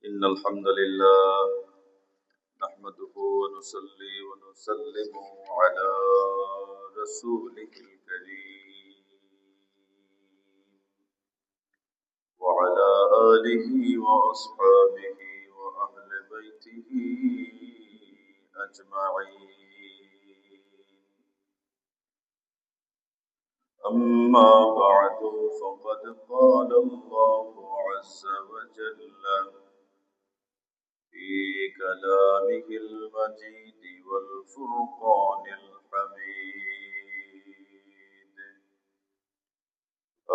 إن الحمد لله نحمده ونصلي ونسلم على رسوله الكريم وعلى آله وأصحابه وأهل بيته أجمعين. أما بعد فقد قال الله عز وجل في كلامه المجيد والفرقان الحميد.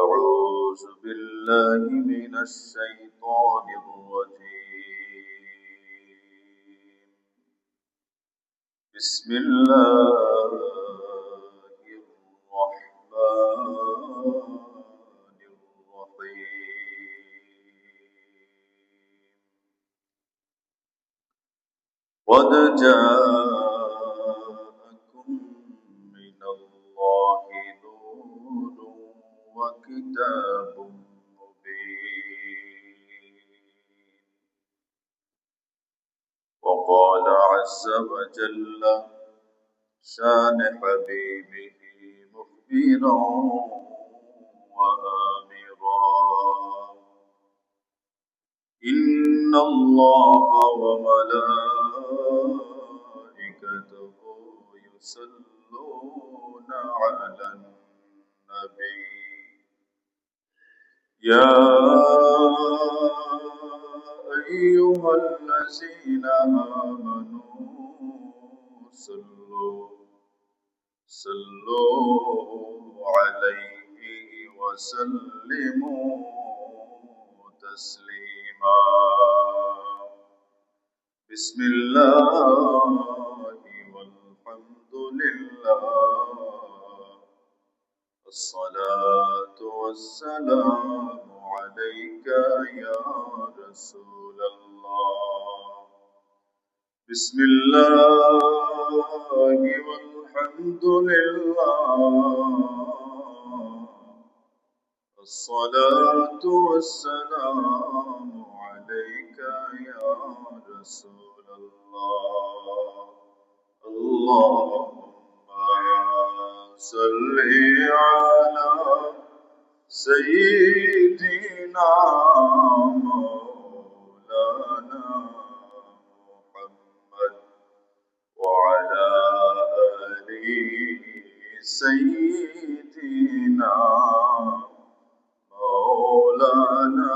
أعوذ بالله من الشيطان الرجيم. بسم الله الرحمن قد جاءكم من الله نور وكتاب مبين. وقال عز وجل شان حبيبه مخبرا وآمرا إن الله وملائكته يصلون على النبي يا أيها الذين آمنوا صلوا عليه وسلموا تسليما. بسم الله والحمد لله الصلاة والسلام عليك يا رسول الله. بسم الله والحمد لله الصلاة والسلام عليك يا رسول الله. اللهم صل على سيدنا مولانا محمد وعلى آل سيدنا مولانا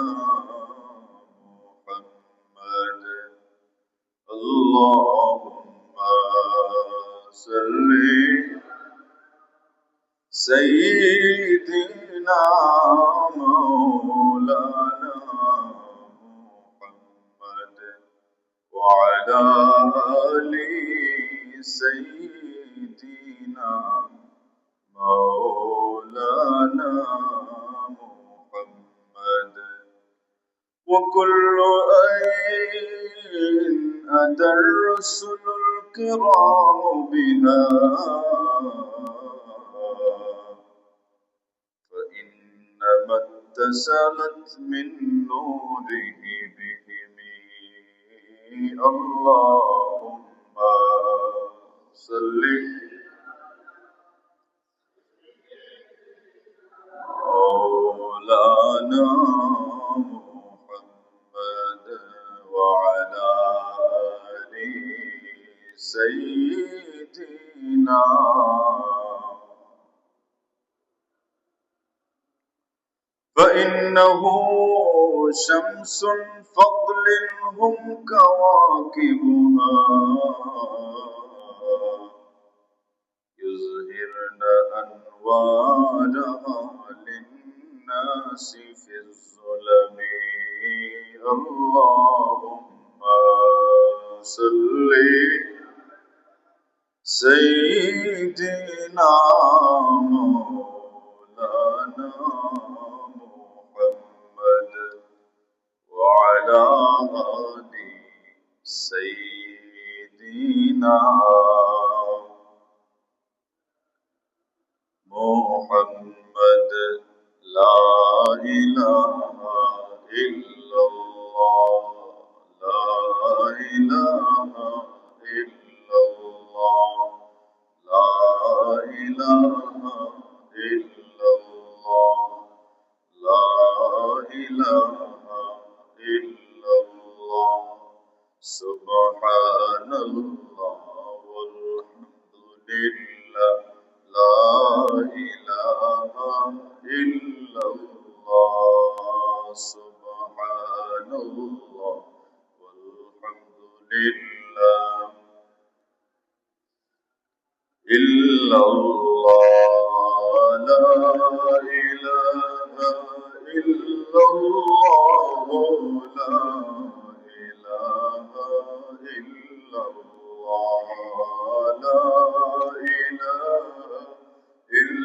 محمد. اللهم صل سيدنا مولانا محمد وعلى آل سيدنا مولانا محمد. وكل أين أتى الرسل الكرام بها فإنما اتصلت من نوره بهم. اللهم صل مولانا محمد وعلى آل سيدنا. فإنه شمس فضل هم كواكبها يظهرن أنوارها للناس في الظلم. اللهم صل سيدنا مولانا محمد وعلى آل سيدنا محمد. لا إله إلا الله সুবহানাল্লাহ ওয়ালহামদুলিল্লাহ লা ইলাহা ইল্লাল্লাহ সুবহানাল্লাহ walhamdulillah illallah la ilaha illallah la ilaha illallah la ilaha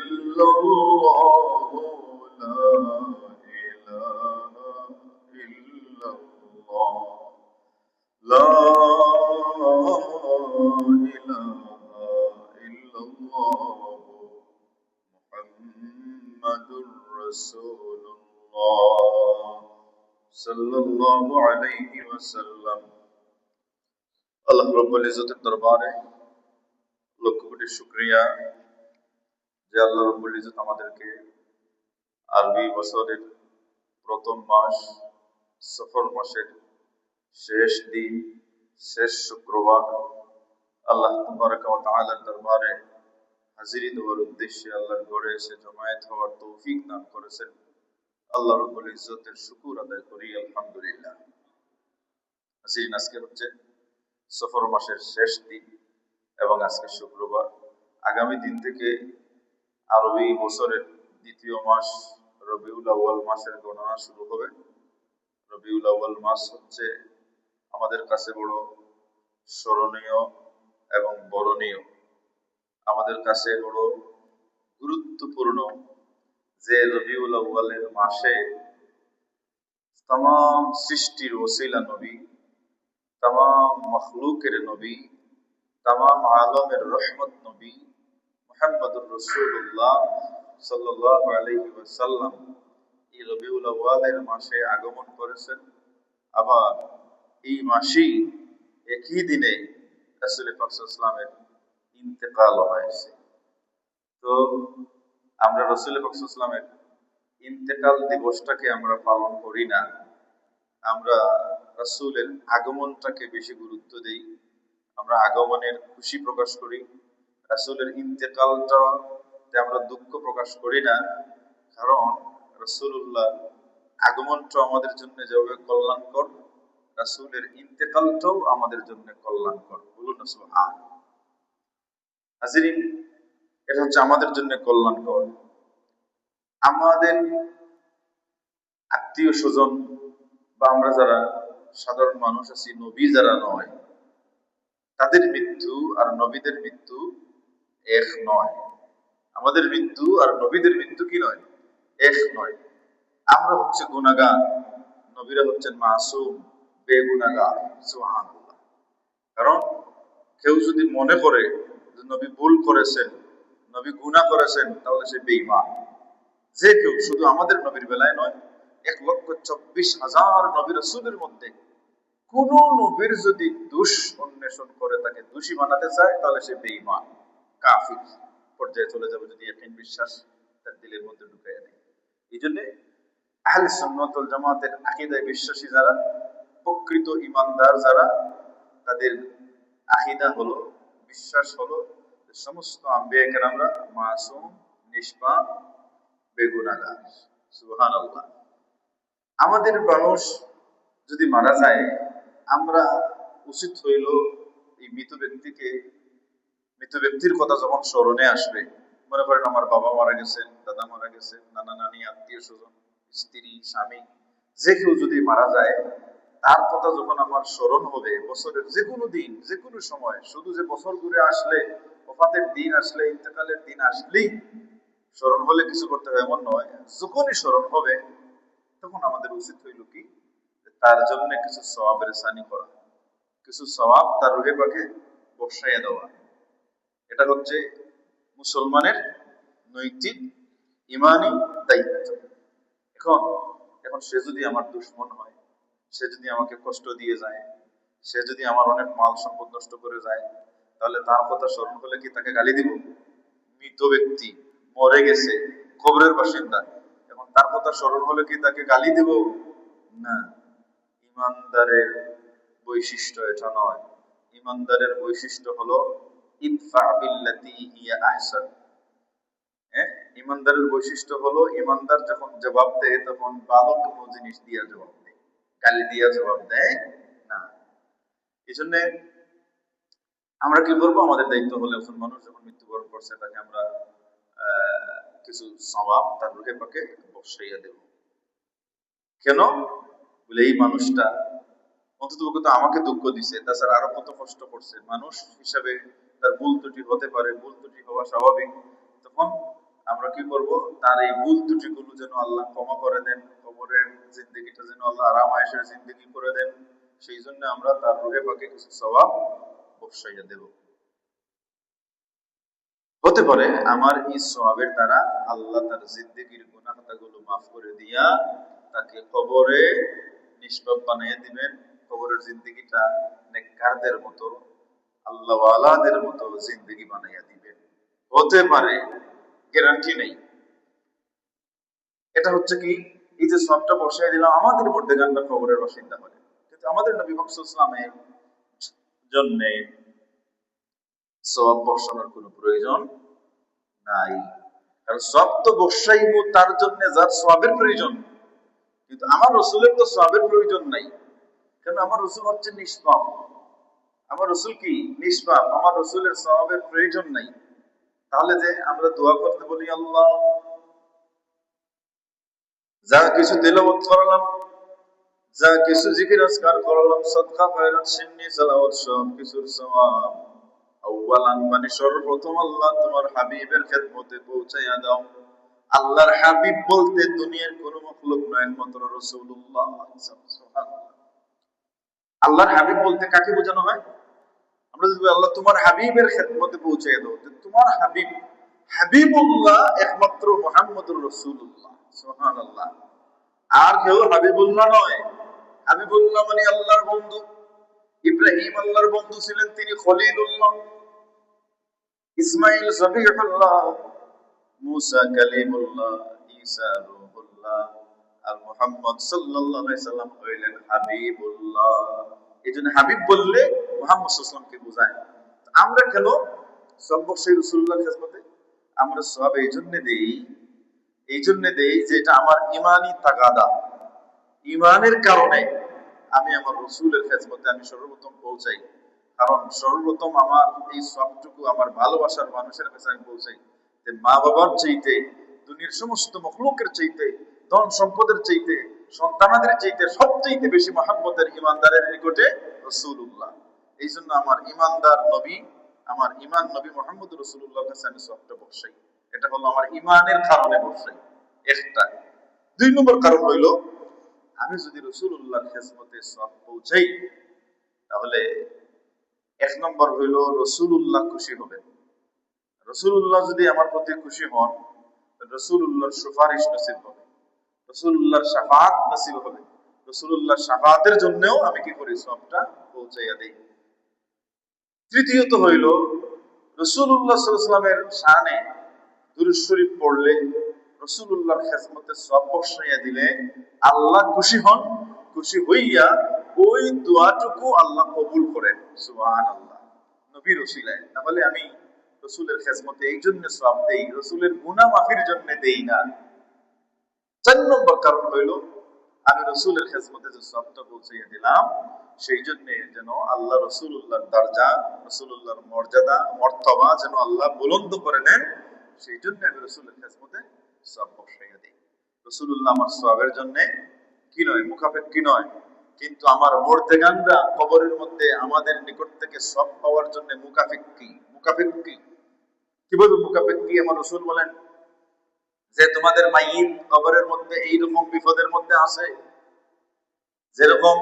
illallah la ilaha illallah لا إله إلا الله محمد رسول الله صلى الله عليه وسلم আল্লাহ রাব্বুল ইজ্জতের দরবারে লক্ষ কোটি শুকরিয়া যে আল্লাহ রাব্বুল ইজ্জত আমাদেরকে আরবি বছরের প্রথম মাস সফর মাসের শেষ দিন শেষ শুক্রবার আল্লাহ তাবারক ওয়া তাআলার দরবারে হাজিরি দেওয়ার উদ্দেশ্যে আল্লাহর ঘরে এসে জমায়েত হওয়ার তৌফিক দান করেছেন। আল্লাহ রাব্বুল ইজ্জতের শুকর আদায় করি আলহামদুলিল্লাহ। হাজিরিন, আজকে হচ্ছে সফর মাসের শেষ দিন এবং আজকে শুক্রবার। আগামী দিন থেকে আরবি বছরের দ্বিতীয় মাস রবিউল আউয়াল মাসের গণনা শুরু হবে। রবিউল আউয়াল মাস হচ্ছে আমাদের কাছে বড় স্মরণীয় এবং বরণীয়, আমাদের কাছে বড় গুরুত্বপূর্ণ যে রবিউল আউয়ালের মাসে तमाम সৃষ্টির ওসিলা নবী, तमाम মখলুকের নবী, तमाम আলমের রহমত নবী মুহাম্মদুর রাসূলুল্লাহ সাল্লাল্লাহু আলাইহি ওয়াসাল্লাম এই রবিউল আউয়ালের মাসে আগমন করেছেন। আবার এই মাসেই একই দিনে রাসূল পাক সাল্লাল্লাহু আলাইহি ওয়াসাল্লামের ইন্তেকাল হয়েছে। তো আমরা রাসূল পাক সাল্লাল্লাহু আলাইহি ওয়াসাল্লামের ইন্তেকাল দিবসটাকে আমরা পালন করি না, আমরা রাসূলের আগমনটাকে বেশি গুরুত্ব দেই। আমরা আগমনের খুশি প্রকাশ করি, রাসূলের ইন্তেকালটাতে আমরা দুঃখ প্রকাশ করি না। কারণ রাসূলুল্লাহ আগমনটা আমাদের জন্য যেভাবে কল্যাণকর, রাসূলের ইন্তেকালটাও আমাদের জন্য কল্যাণকর। বলুন না সুবহানাল্লাহ। হাজিরিন, এটা হচ্ছে আমাদের জন্য কল্যাণকর। আমাদের আত্মীয় স্বজন বা আমরা যারা সাধারণ মানুষ আছি, নবী যারা নয়, তাদের মৃত্যু আর নবীদের মৃত্যু এক নয়। আমাদের মৃত্যু আর নবীদের মৃত্যু কি নয়? এক নয়। আমরা হচ্ছে গুনাহগার, নবীরা হচ্ছেন মাসুম, বেগুনাহগার। সুবহানাল্লাহ। কারণ কেউ যদি মনে করে যে নবী ভুল করেছেন, নবী গুনাহ করেছেন, তাহলে সে বেঈমান। যে কেউ, শুধু আমাদের নবীর বেলায় নয়, 1,24,000 নবী রাসূলের মধ্যে কোন নবীর যদি দোষ অন্বেষণ করে তাকে দোষী বানাতে চায়, তাহলে সে বেঈমান, কাফির পর্যায়ে চলে যাবে যদি ইয়াকিন বিশ্বাস তার দিলের মধ্যে ঢুকাইয়া দেয়। এই জন্য আহলে সুন্নাত ওয়াল জামাতের আকীদায় বিশ্বাসী যারা, প্রকৃত ঈমানদার যারা, তাদের আকীদা হলো, বিশ্বাস হলো যে সমস্ত আম্বিয়া কেরামরা মাসুম, নিষ্পাপ, বেগুনাহগার। সুবহানাল্লাহ। আমাদের মানুষ যদি মারা যায়, আমরা উচিত হইল এই মৃত ব্যক্তির কথা যখন স্মরণে আসবে, মনে করেন আমার বাবা মারা গেছেন, দাদা মারা গেছেন, নানা নানি, আত্মীয় স্বজন, স্ত্রী, স্বামী, যে কেউ যদি মারা যায়, তার কথা যখন আমার স্মরণ হবে, বছরের যে কোনো দিন, যে কোনো সময়, শুধু যে বছর ঘুরে আসলে, ওফাতের দিন আসলে, ইন্তেকালের দিন আসলেই স্মরণ হলে কিছু করতে হবে এমন নয়। যখনই স্মরণ হবে তখন আমাদের উচিত হইল কি, তার জন্য কিছু সওয়াবের সানি করা, কিছু সওয়াব তার রুহে পাকে বসাইয়া দেওয়া। এটা হচ্ছে মুসলমানের নৈতিক ইমানি দায়িত্ব। এখন সে যদি আমার দুশমন হয়, সে যদি আমাকে কষ্ট দিয়ে যায়, সে যদি আমার অনেক মাল সম্পদ নষ্ট করে যায়, তাহলে তার কথা স্মরণ হলে কি তাকে গালি দিব? মৃত ব্যক্তি, মরে গেছে, কবরের বাসিন্দা, এখন তার কথা স্মরণ হলে কি তাকে গালি দিব? না। ইমানদারের বৈশিষ্ট্য এটা নয়। ইমানদারের বৈশিষ্ট্য হলো ইদফা বিল্লাতি হিয়া আহসান। হ্যাঁ, ইমানদারের বৈশিষ্ট্য হলো ইমানদার যখন জবাব দেয় তখন ভালো কোনো জিনিস দিয়ে জবাব দেয়, গালি দিয়ে জবাব দেয় না। এই জন্য আমরা কি করবো, আমাদের দায়িত্ব হলো একজন মানুষ যখন মৃত্যুবরণ করছে তাকে আমরা কিছু সওয়াব তার রুহে পাকে বসাইয়া দেব। কেন বলে এই মানুষটা অন্তত তো আমাকে দুঃখ দিছে, তাছাড়া আরো কত কষ্ট করছে, মানুষ হিসাবে তার ভুল ত্রুটি হতে পারে, ভুল ত্রুটি হওয়া স্বাভাবিক। তখন আমরা কি করব, তার এই ভুল ত্রুটি গুলো যেন আল্লাহ ক্ষমা করে দেন, কবরের জিন্দগিটা যেন আল্লাহ আরাম আয়েশের জিন্দগি করে দেন, সেই জন্য আমরা তার রুহে পাকে কিছু সওয়াব বসাইয়া দেব। হতে পারে আমার এই সওয়াবের দ্বারা আল্লাহ তার জিন্দগির গুনাহ খাতাগুলো মাফ করে দিয়া তাকে কবরে নিষ্পাপ বানিয়ে দিবেন, কবরের জিন্দগিটা নেককারদের মতো, আল্লাহ ওয়ালাদের মতো জিন্দগি বানাইয়া দিবেন। হতে পারে, গ্যারান্টি নেই। এটা হচ্ছে কি, এই যে সবটা বসাই দিলাম আমাদের মধ্যে গানটা কবরের বাসিন্দা হয়, কিন্তু আমাদের নবী মুহাম্মদ সাল্লাল্লাহু আলাইহি ওয়াসাল্লামের জন্য সওয়াব বসানোর কোনো প্রয়োজন নাই। কারণ সব তো বসাইব তার জন্য যার সওয়াবের প্রয়োজন, কিন্তু আমার রসুলের তো সওয়াবের প্রয়োজন নাই। কেন, আমার রসুল হচ্ছে নিষ্পাপ। আমার রসুল কি নিষ্পাপ, আমার রসুলের সওয়াবের প্রয়োজন নাই। তাহলে যে আমরা দোয়া করতে বলি, আল্লাহ যা কিছু তেলাওয়াত করলাম, যা কিছু জিকির আজকার করলাম, সাদকা খয়রাত সিন্নি সালাওয়াত সব কিছুর সওয়াব আউয়ালান মানে সর্বপ্রথম আল্লাহ তোমার হাবিবের খেদমতে পৌঁছাইয়া দাও। আল্লাহর হাবিব বলতে দুনিয়ার কোন মাখলুক নয়, একমাত্র রাসূলুল্লাহ। সুবহানাল্লাহ। আল্লাহর হাবিব বলতে কাকে বোঝানো হয়? আমরা যদি আল্লাহ তোমার হাবিবের খেদমতে পৌঁছাইয়া দাও, তোমার হাবিব, হাবিবুল্লাহ একমাত্র মুহাম্মদুর রাসূলুল্লাহ। সুবহানাল্লাহ। আর কেউ হাবিবুল্লাহ নয়। হাবিবুল্লাহ মানে আল্লাহর বন্ধু। ইব্রাহিম আল্লাহর বন্ধু ছিলেন, তিনি খলিলুল্লাহ। ইসমাইল সফিহুল্লাহ, মুসা কালিমুল্লাহ, ঈসা রূহুল্লাহ, আর মুহাম্মদ সাল্লাল্লাহু আলাইহি সাল্লাম হইলেন হাবিবুল্লাহ। এইজন্য হাবিব বললে মুহাম্মদ সাল্লাল্লাহু আলাইহি সাল্লামকে বোঝায়। আমরা কেন সব বছর রাসূলুল্লাহর খেদমতে আমরা সব এই জন্য দেই যে এটা আমার ইমানি তাগাদা, ইমানের কারণে আমি আমার রসুলের খেদমতে আমি সর্বপ্রথম পৌঁছাই। কারণ সর্বপ্রথম আমার এই সবটুকু আমার ভালোবাসার মানুষের কাছে আমি পৌঁছাই। যে মা বাবার চাইতে, দুনিয়ার সমস্ত মখলুকের চাইতে, ধন সম্পদের চাইতে, সন্তানাদের চাইতে সবচাইতে বেশি মহাব্বতের ইমানদারের নিকটে রাসূলুল্লাহ। এই জন্য আমার ইমানদার নবী, আমার ইমান নবী মুহাম্মদ রাসূলুল্লাহর কাছে আমি সবটা বসাই। এটা হলো আমার ইমানের কারণে বসাই একটা। দুই নম্বর কারণ হইল, আমি যদি রাসূলুল্লাহর খেদমতে সওয়াব পৌঁছাই, তাহলে এক নম্বর হইল রাসূলুল্লাহ খুশি হবেন। রাসূলুল্লাহ যদি আমার প্রতি খুশি হন, রাসূলুল্লাহর সুপারিশ নসিব হবে, রাসূলুল্লাহর শাফাআত নসিব হবে। রাসূলুল্লাহর শাফাআতের জন্যও আমি কি করি, সওয়াবটা পৌঁছাইয়া দেই। তৃতীয়ত হইল রাসূলুল্লাহ সাল্লাল্লাহু আলাইহি ওয়াসাল্লামের শানে দুরূদ শরীফ পড়লে, রাসূলুল্লাহর খেদমতে সওয়াব বসাইয়া দিলে আল্লাহ খুশি হন, খুশি হইয়া ওই দোয়াটুকু আল্লাহ কবুল করেন। সুবহানাল্লাহ। নবীর ওসিলায়। তাহলে আমি রাসূলের খেদমতে এই জন্য সওয়াব দেই, রাসূলের গুনাহ মাফির জন্য দেই না। ৪ নম্বর কারণ হইল, আমি রাসূলের খেদমতে যে সওয়াবটা পৌঁছাইয়া দিলাম, সেই জন্য যেন আল্লাহ রাসূলুল্লাহর দরজা, রাসূলুল্লাহর মর্যাদা, মর্তবা যেন আল্লাহ বুলন্দ করে দেন, সেই জন্য আমি রাসূলের খেদমতে সওয়াব বসাইয়া দিই। রাসূলুল্লাহ আমার সওয়াবের জন্য কি নয়, মুখাপেক্ষী নয়, কিন্তু আমার মুর্দেগানরা কবরের মধ্যে আমাদের নিকট থেকে সওয়াব পাওয়ার জন্য মুখাপেক্ষী। মুখাপেক্ষী কিভাবে মুখাপেক্ষী? আমার রাসূল বলেন যে তোমাদের মাইয়িত কবরের মধ্যে এইরকম বিপদের মধ্যে আছে, যেরকম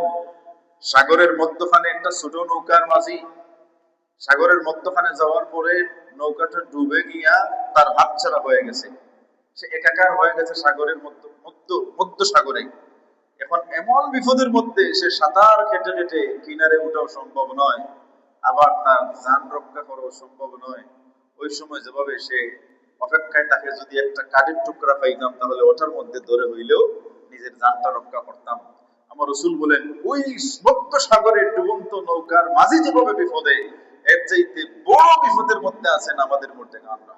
সাগরের মধ্যখানে একটা ছোট নৌকার মাঝি, সাগরের মধ্যখানে যাওয়ার পরে নৌকাটা ডুবে গিয়া তার হাত ছাড়া হয়ে গেছে, সে একাকার হয়ে গেছে সাগরের মধ্য সাগরে। এখন এমন বিপদের মধ্যে সে সাঁতার কেটে কেটে কিনারে ওঠাও সম্ভব নয়, আবার তার জান রক্ষা করাও সম্ভব নয়। ওই সময় যেভাবে সে অপেক্ষায় তাকে যদি একটা কাঠের টুকরা পাইতাম, তাহলে ওটার মধ্যে ধরে হইলেও নিজের জানটা রক্ষা করতাম। আমার রাসূল বলেন, ওই মুক্ত সাগরের ডুবন্ত নৌকার মাঝি যেভাবে বিপদে, এর চাইতে বড় বিপদের মধ্যে আছেন আমাদের মধ্যে আমরা।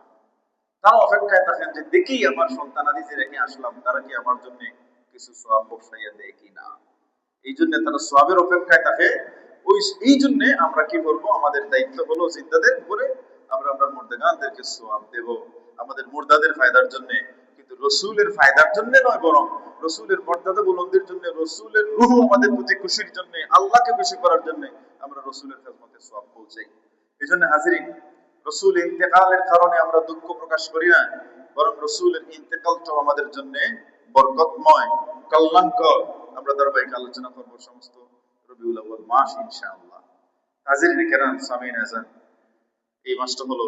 তারা অপেক্ষায় থাকেন যে দেখি আমার সন্তানাদি যে রেখে আসলাম তারা কি আমার জন্য কিছু সওয়াব বসাইয়া দেয় কিনা। এই জন্য তারা সওয়াবের অপেক্ষায় থাকে। ওই এই জন্য আমরা কি করবো, আমাদের দায়িত্ব হলো জিন্দাদের উপরে আমরা আমরা মুর্দাগানদেরকে সওয়াব দেব, আমাদের মুর্দাদের ফায়দার জন্য, কিন্তু রসুলের ফায়দার জন্য নয়, বরং রসুলের মর্যাদা বুলন্দির জন্য, রসুলের রূহ আমাদের প্রতি খুশির জন্য, আল্লাহকে খুশি করার জন্য আমরা রসুলের খেদমতে সওয়াব পৌঁছাই। এই জন্য হাজিরিন, রসুল ইন্তেকালের কারণে আমরা দুঃখ প্রকাশ করি না, বরং রসুলের ইন্তেকালটাও আমাদের জন্য বরকতময়, কল্যাণকর। আমরা ধারাবাহিক আলোচনা করবো সমস্ত রবিউল আউয়াল মাস ইনশাআল্লাহ। হাজিরিন কেরাম, সামিন আযান, এই মাসটা হলো,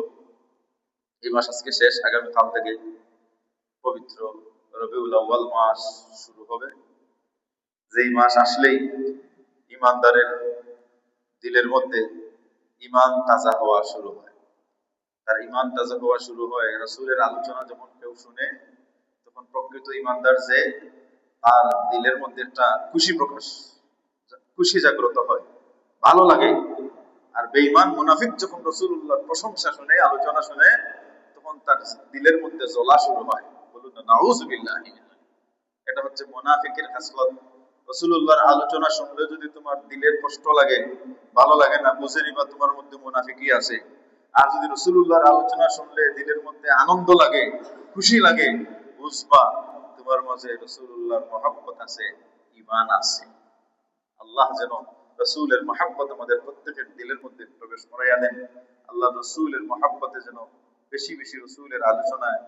এই মাস আজকে শেষ, আগামীকাল থেকে পবিত্র রবিউল আউয়াল মাস শুরু হবে। যেই মাস আসলেই ইমানদারের দিলের মধ্যে ইমান তাজা হওয়া শুরু হয়, তার ইমান তাজা হওয়া শুরু হয়। রাসূলের আলোচনা যখন কেউ শুনে, তখন প্রকৃত ইমানদার যে, তার দিলের মধ্যে একটা খুশি প্রকাশ, খুশি জাগ্রত হয়, ভালো লাগে। আর বেঈমান মুনাফিক যখন রাসূলুল্লাহর প্রশংসা শুনে, আলোচনা শুনে, তখন তার দিলের মধ্যে জ্বলা শুরু হয়। বলুন না নাউযুবিল্লাহি। এটা হচ্ছে মুনাফিকের খাসলত। রাসূলুল্লাহর আলোচনা শুনলে যদি তোমার দিলের কষ্ট লাগে, ভালো লাগে না, বুঝে নিবা তোমার মধ্যে মুনাফিকই আছে। আর যদি রাসূলুল্লাহর আলোচনা শুনলে দিলের মধ্যে আনন্দ লাগে, খুশি লাগে, বুঝবা তোমার মাঝে রাসূলুল্লাহর মহব্বত আছে, ঈমান আছে। আল্লাহ যেন রাসূলের মহব্বত আমাদের প্রত্যেকের দিলের মধ্যে প্রবেশ করাইয়া দেন। আল্লাহ রাসূলের মহব্বতে যেন বেশি বেশি রাসূলের আলোচনায়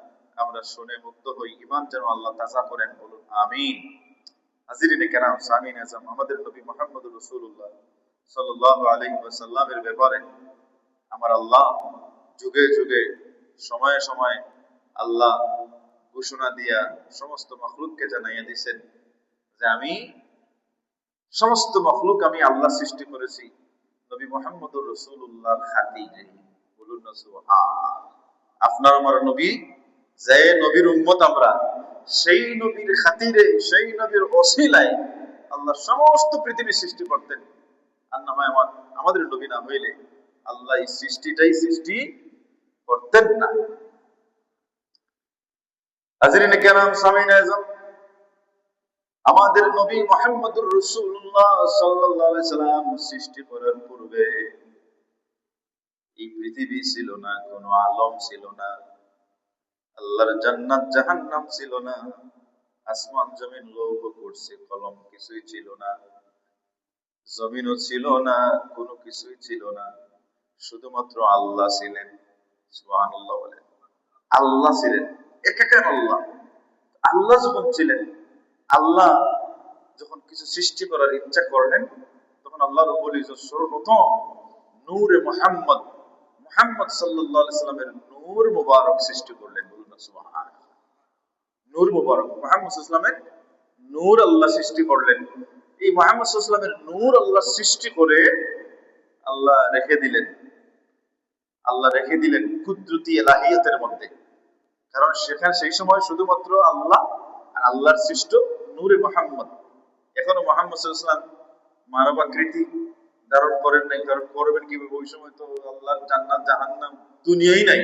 আমরা শুনে মুক্ত হই, ঈমান যেন আল্লাহ তাজা করেন। বলুন আমিন। হাজিরিনে কেরাম, সামিন আযম, আমাদের নবী মুহাম্মদুর রাসূলুল্লাহ সাল্লাল্লাহু আলাইহি ওয়াসাল্লামের ব্যাপারে আমার আল্লাহ যুগে যুগে, সময়ে সময়ে আল্লাহ ঘোষণা দিয়া সমস্ত মখলুককে জানাইয়া দিয়েছেন যে আমি সমস্ত মখলুক আমি আল্লাহ সৃষ্টি করেছি নবী মুহাম্মদুর রাসূলুল্লাহর খাতিরে। বলুন না সুবহান। আপনার আমার নবী, যে নবীর উম্মত আমরা, সেই নবীর খাতিরে, সেই নবীর ওসিলায় আল্লাহ সমস্ত পৃথিবী সৃষ্টি করতেন। আর না হয় আমাদের নবী না হইলে আল্লাহ এই সৃষ্টিটাই সৃষ্টি করতেন না। হাজিরিনে কেরাম, সামিন আযম, আমাদের নবী মুহাম্মদুর রাসূলুল্লাহ সাল্লাল্লাহু আলাইহি সাল্লাম সৃষ্টি করার পূর্বে এই পৃথিবী ছিল না, কোনো আলম ছিল না, আল্লাহর জান্নাত জাহান্নাম ছিল না, আসমান জমিন লৌহ করছে কলম কিছুই ছিল না, জমিনও ছিল না, কোনো কিছুই ছিল না, শুধুমাত্র আল্লাহ ছিলেন। সুবহানাল্লাহ বলেন। আল্লাহ ছিলেন, একাকার আল্লাহ। আল্লাহ যখন ছিলেন, আল্লাহ যখন কিছু সৃষ্টি করার ইচ্ছা করলেন, তখন আল্লাহ রাব্বুল ইজ্জত সর্বপ্রথম নূরে মুহাম্মদ, মুহাম্মদ সাল্লাল্লাহু আলাইহি সাল্লামের নূর মুবারক সৃষ্টি করলেন। বলুন সুবহানাল্লাহ। নূর মুবারক, মুহাম্মদ সাল্লাল্লাহু আলাইহি সাল্লামের নূর আল্লাহ সৃষ্টি করলেন। এই মুহাম্মদ সাল্লাল্লাহু আলাইহি সাল্লামের নূর আল্লাহ সৃষ্টি করে আল্লাহ রেখে দিলেন, আল্লাহ রেখে দিলেন কুদরতি ইলাহিয়াতের মধ্যে। কারণ সেখানে সেই সময় শুধুমাত্র আল্লাহ আর আল্লাহর সৃষ্ট নূরে মুহাম্মদ। এখনো মুহাম্মদ সাল্লাল্লাহু আলাইহি সাল্লাম মানবাকৃতি ধারণ করেন নাই, কারণ করবেন কিভাবে, ওই সময় তো আল্লাহর জান্নাত জাহান্নাম দুনিয়াই নাই।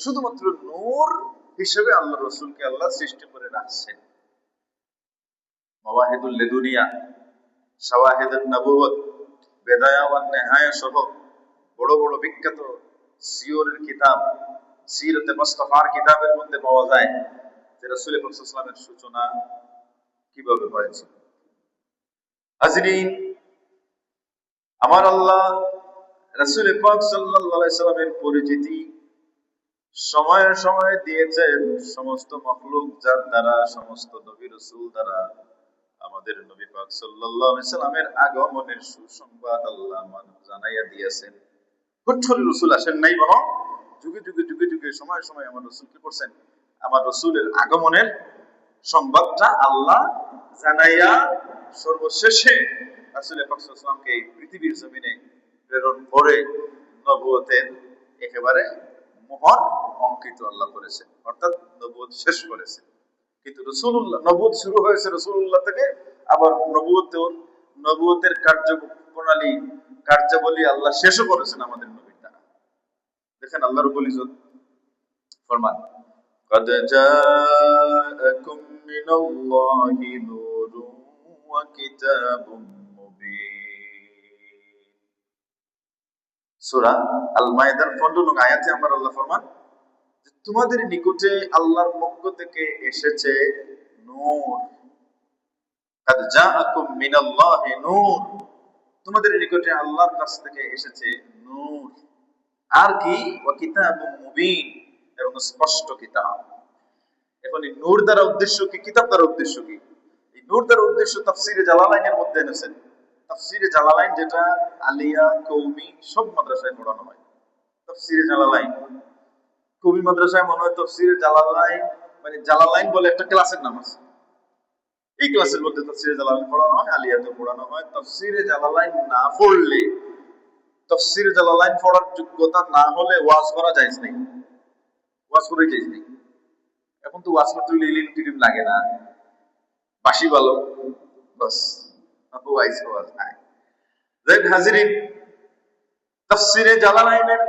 শুধুমাত্র নূর হিসেবে আল্লাহ রাসূলকে আল্লাহ সৃষ্টি করে রাখছেন। মাওয়াহিদুল লেদুনিয়া, শাওয়াহিদুন নবুওয়াত, বেদায়া ওয়ান নেহায়া সহ বড় বড় বিখ্যাত সিয়রের কিতাব, সিরাতে মুস্তাফার কিতাবের মধ্যে পাওয়া যায় যে রাসূল পাক সাল্লাল্লাহু আলাইহি ওয়াসাল্লামের সূচনা কিভাবে হয়েছিল। হাজরিন, আমার আল্লাহ রাসূল পাক সাল্লাল্লাহু আলাইহি সাল্লামের পরিচিতি সময়ে সময়ে দিয়েছেন সমস্ত মখলুক যার দ্বারা, সমস্ত নবী রাসূল দ্বারা আমাদের নবী পাক সাল্লাল্লাহু আলাইহি সাল্লামের আগমনের সুসংবাদ আল্লাহ জানাইয়া দিয়েছেন। হুট করে রাসূল আসেন নাই, বরং যুগে যুগে যুগে যুগে সময় সময় আমার রাসূল কি করছেন, আমার রাসূলের আগমনের সংবাদটা আল্লাহ জানাইয়া সর্বশেষে রাসূল পাক সাল্লাল্লাহু আলাইহি সাল্লামকে এই পৃথিবীর জমিনে প্রেরণ করে নবুয়তের একেবারে মোহর অঙ্কিত আল্লাহ করেছে, অর্থাৎ নবুয়ত শেষ করেছে। কিন্তু রাসূলুল্লাহ, নবুয়ত শুরু হয়েছে রাসূলুল্লাহ থেকে, আবার নবুয়তের কার্যপ্রণালী কার্যাবলী আল্লাহ শেষও করেছেন আমাদের নবীর দ্বারা। দেখেন আল্লাহ রাব্বুল ইজ্জত ফরমান, قد جاءكم من الله نور وكتاب مبين। সূরা আল মাইদার 15 নং আয়াতে আমার আল্লাহ ফরমান, তোমাদের নিকটে আল্লাহর পক্ষ থেকে এসেছে নূর। قد جاءكم من الله নূর, তোমাদের নিকটে আল্লাহর কাছ থেকে এসেছে নূর। আর কি? ওয়া কিতাবুম মুবিন, এবং স্পষ্ট কিতাব। এখন এই নূর দ্বারা উদ্দেশ্য কি, কিতাব দ্বারা উদ্দেশ্য কি? এই নূর দ্বারা উদ্দেশ্য তাফসীরে জালালাইনের মধ্যে এনেছেন। তাফসীরে জালালাইন যেটা আলিয়া কওমি সব মাদ্রাসায় পড়ানো হয়। তাফসীরে জালালাইন কওমি মাদ্রাসায় মনে হয় তাফসীরে জালালাইন মানে জালালাইন বলে একটা ক্লাসের নাম আছে। এই ক্লাসের মধ্যে তাফসীরে জালালাইন পড়ানো হয়, আলিয়াতে পড়ানো হয়। তাফসীরে জালালাইন না পড়লে, তাফসীরে জালালাইন পড়ার যোগ্যতা না হলে ওয়াজ করা জায়েজ নেই, ওয়াজ করে জায়েজ নেই। এখন তো ওয়াজ করতে হলে ইলম টিলিম লাগে না, বাসি ভালো বাস, আপু ওয়াইজ ওয়াজ নাই। দেখ হাজিরিন, তাফসীরে জালালাইনের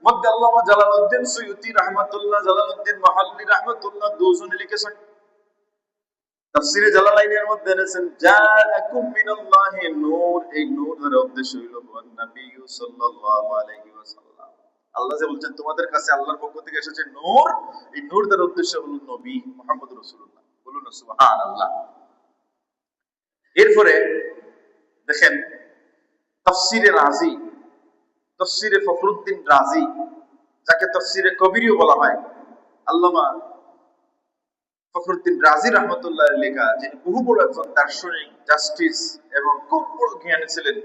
মধ্যে আল্লামা জালালউদ্দিন সুয়ুতী রাহমাতুল্লাহ, জালালউদ্দিন মাহাল্লি রাহমাতুল্লাহ দুজনে লিখেছেন তাফসীরে জালালাইনের মধ্যে এনেছেন জাআকুম মিনাল্লাহি নূর। এই নূর এর উদ্দেশ্য হলো নবী সাল্লাল্লাহু আলাইহি ওয়াসাল্লাম। আল্লাহ যে বলছেন তোমাদের কাছে আল্লাহর পক্ষ থেকে এসেছে নূর, এই নূর এর উদ্দেশ্য হলো নবী মুহাম্মদ রাসূলুল্লাহ। বলুন সুবহানাল্লাহ। এরপরে দেখেন তাফসীরে রাজি, তাফসীরে ফখরুদ্দিন রাজি, যাকে তাফসীরে কবিরও বলা হয়, আল্লামা ফখরুদ্দিন রাজি রহমতুল্লাহর লেখা, যিনি বহু বড় একজন দার্শনিক, জাস্টিস এবং খুব বড় জ্ঞানী ছিলেন,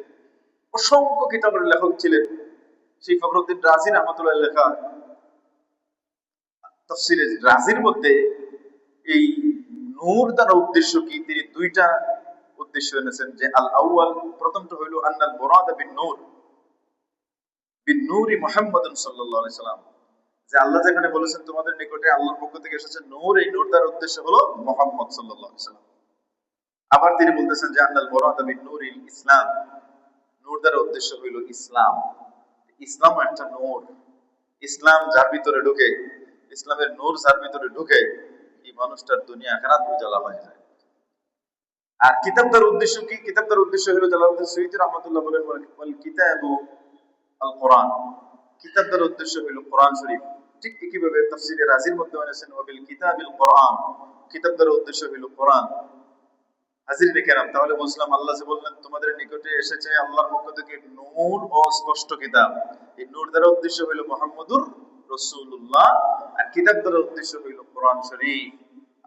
অসংখ্য কিতাবের লেখক ছিলেন। সেই ফখরুদ্দিন রাজি রহমতুল্লাহর লেখা তাফসীরে রাজির মধ্যে এই নূর দ্বারা উদ্দেশ্য কি, তিনি দুইটা উদ্দেশ্য এনেছেন। যে আল আউয়াল, প্রথমটা হইল আন্নাল মুরাদ বিন নূর বিন নূরি মুহাম্মাদুন সাল্লাল্লাহু আলাইহি সাল্লাম, যে আল্লাহ যেখানে বলেছেন তোমাদের নিকটে আল্লাহর পক্ষ থেকে এসেছে নূর, এই নূর দ্বারা উদ্দেশ্য হলো মুহাম্মদ সাল্লাল্লাহু আলাইহি সাল্লাম। আবার তিনি বলতেছেন যে আন্নাল মুরাদ বিন নূরিল ইসলাম, নূর দ্বারা উদ্দেশ্য হইল ইসলাম। ইসলাম একটা নূর, ইসলাম যার ভিতরে ঢুকে, ইসলামের নূর যার ভিতরে ঢুকে, এই মানুষটার দুনিয়া আখিরাত উজালা হয়ে যায়। আর কিতাব দ্বারা উদ্দেশ্য কি? কিতাব দ্বারা উদ্দেশ্য হলো জালালউদ্দিন সুয়ুতী রাহমাতুল্লাহ বলেন ওয়াল কিতাবু আল কোরআন, কিতাব দ্বারা উদ্দেশ্য হলো কোরআন শরীফ। ঠিক একইভাবে তাফসীরে রাজির মধ্যে এনেছেন ওয়াবিল কিতাবিল কোরআন, কিতাব দ্বারা উদ্দেশ্য হলো কোরআন। হাজিরিনে কেরাম, তাহলে বুঝলাম আল্লাহ যে বললেন তোমাদের নিকটে এসেছে আল্লাহর পক্ষ থেকে নূর ও স্পষ্ট কিতাব, এই নূর দ্বারা উদ্দেশ্য হইল মুহাম্মদুর রাসূলুল্লাহ, আর কিতাব দ্বারা উদ্দেশ্য হইল কোরআন শরীফ।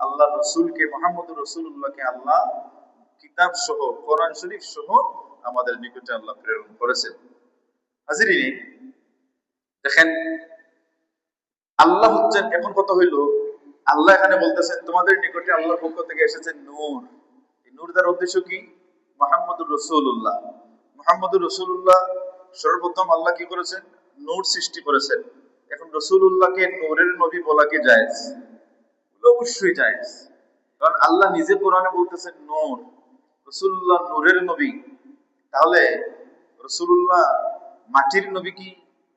আল্লাহ রাসূলকে, মুহাম্মদুর রাসূলুল্লাহকে আল্লাহ কিতাব সহ, কোরআন শরীফ সহ আমাদের নিকটে আল্লাহ প্রেরণ করেছেন। হাজিরিনে দেখেন, আল্লাহ হচ্ছেন, এখন কথা হইল আল্লাহ এখানে বলতেছেন তোমাদের নিকটে আল্লাহর পক্ষ থেকে এসেছে নূর। এই নূর দ্বারা উদ্দেশ্য কি? মুহাম্মদুর রাসূলুল্লাহ। মুহাম্মদুর রাসূলুল্লাহ সর্বপ্রথম আল্লাহ কি করেছেন? নূর সৃষ্টি করেছেন। এখন রাসূলুল্লাহকে নূরের নবী বলা কি জায়েজ? অবশ্যই জায়েজ, কারণ আল্লাহ নিজে কোরআনে বলতেছেন নূর, রাসূলুল্লাহ নূরের নবী। তাহলে রাসূলুল্লাহ মাটির নবী কি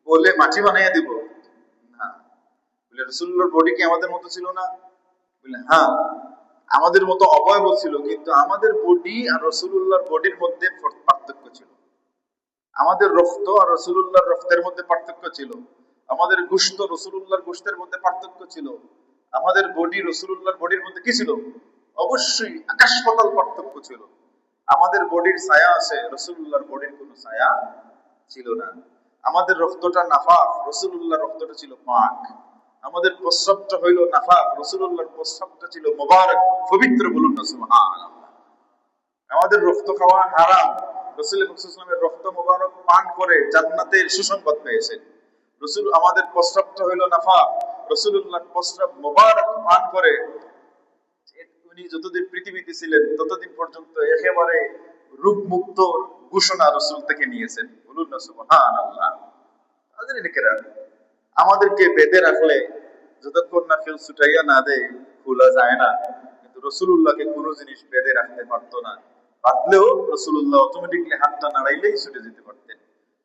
বলে মাটি বানাইয়া দিব? না। বলে রাসূলুল্লাহর বডি কি আমাদের মতো ছিল না? বলে হ্যাঁ, আমাদের মতো অবয়ব ছিল, কিন্তু আমাদের বডি আর রাসূলুল্লাহর বডির মধ্যে পার্থক্য ছিল। আমাদের রক্ত আর রাসূলুল্লাহর রক্তের মধ্যে পার্থক্য ছিল। আমাদের গোশত রাসূলুল্লাহর গোশতের মধ্যে পার্থক্য ছিল। আমাদের বডি রাসূলুল্লাহর বডির মধ্যে কি ছিল? অবশ্যই আকাশ পাতাল পার্থক্য ছিল। আমাদের বডির ছায়া আছে, রাসূলুল্লাহর বডির কোনো ছায়া ছিল না। আমাদের রক্তটা নাফাক, রাসূলুল্লাহর রক্তটা ছিল পাক। আমাদের প্রস্রাবটা হইল নাফাক, রাসূলুল্লাহর প্রস্রাবটা ছিল মুবারক, পবিত্র। বলুন না সুবহানাল্লাহ। আমাদের রক্ত খাওয়া হারাম, রাসূল সাল্লাল্লাহু আলাইহি ওয়াসাল্লামের রক্ত মুবারক পান করে জান্নাতের সুসংবাদ পেয়েছেন। রাসূল, আমাদের প্রস্রাবটা হইল নাফাক, রাসূলুল্লাহর প্রস্রাব মুবারক পান করে উনি যতদিন পৃথিবীতে ছিলেন ততদিন পর্যন্ত একেবারে রূপমুক্ত ঘোষণা রাসূল থেকে নিয়েছেন। বলুন না সুবহানাল্লাহ। আমাদেরকে বেঁধে রাখলে যতক্ষণ না কেউ ছুটাইয়া না দেয় খোলা যায় না, কিন্তু রসুলুল্লাহকে কোনো জিনিস বেঁধে রাখতে পারতো না, বাঁধলেও রসুলুল্লাহ অটোমেটিকলি হাতটা নাড়াইলেই ছুটে যেতে পারতেন।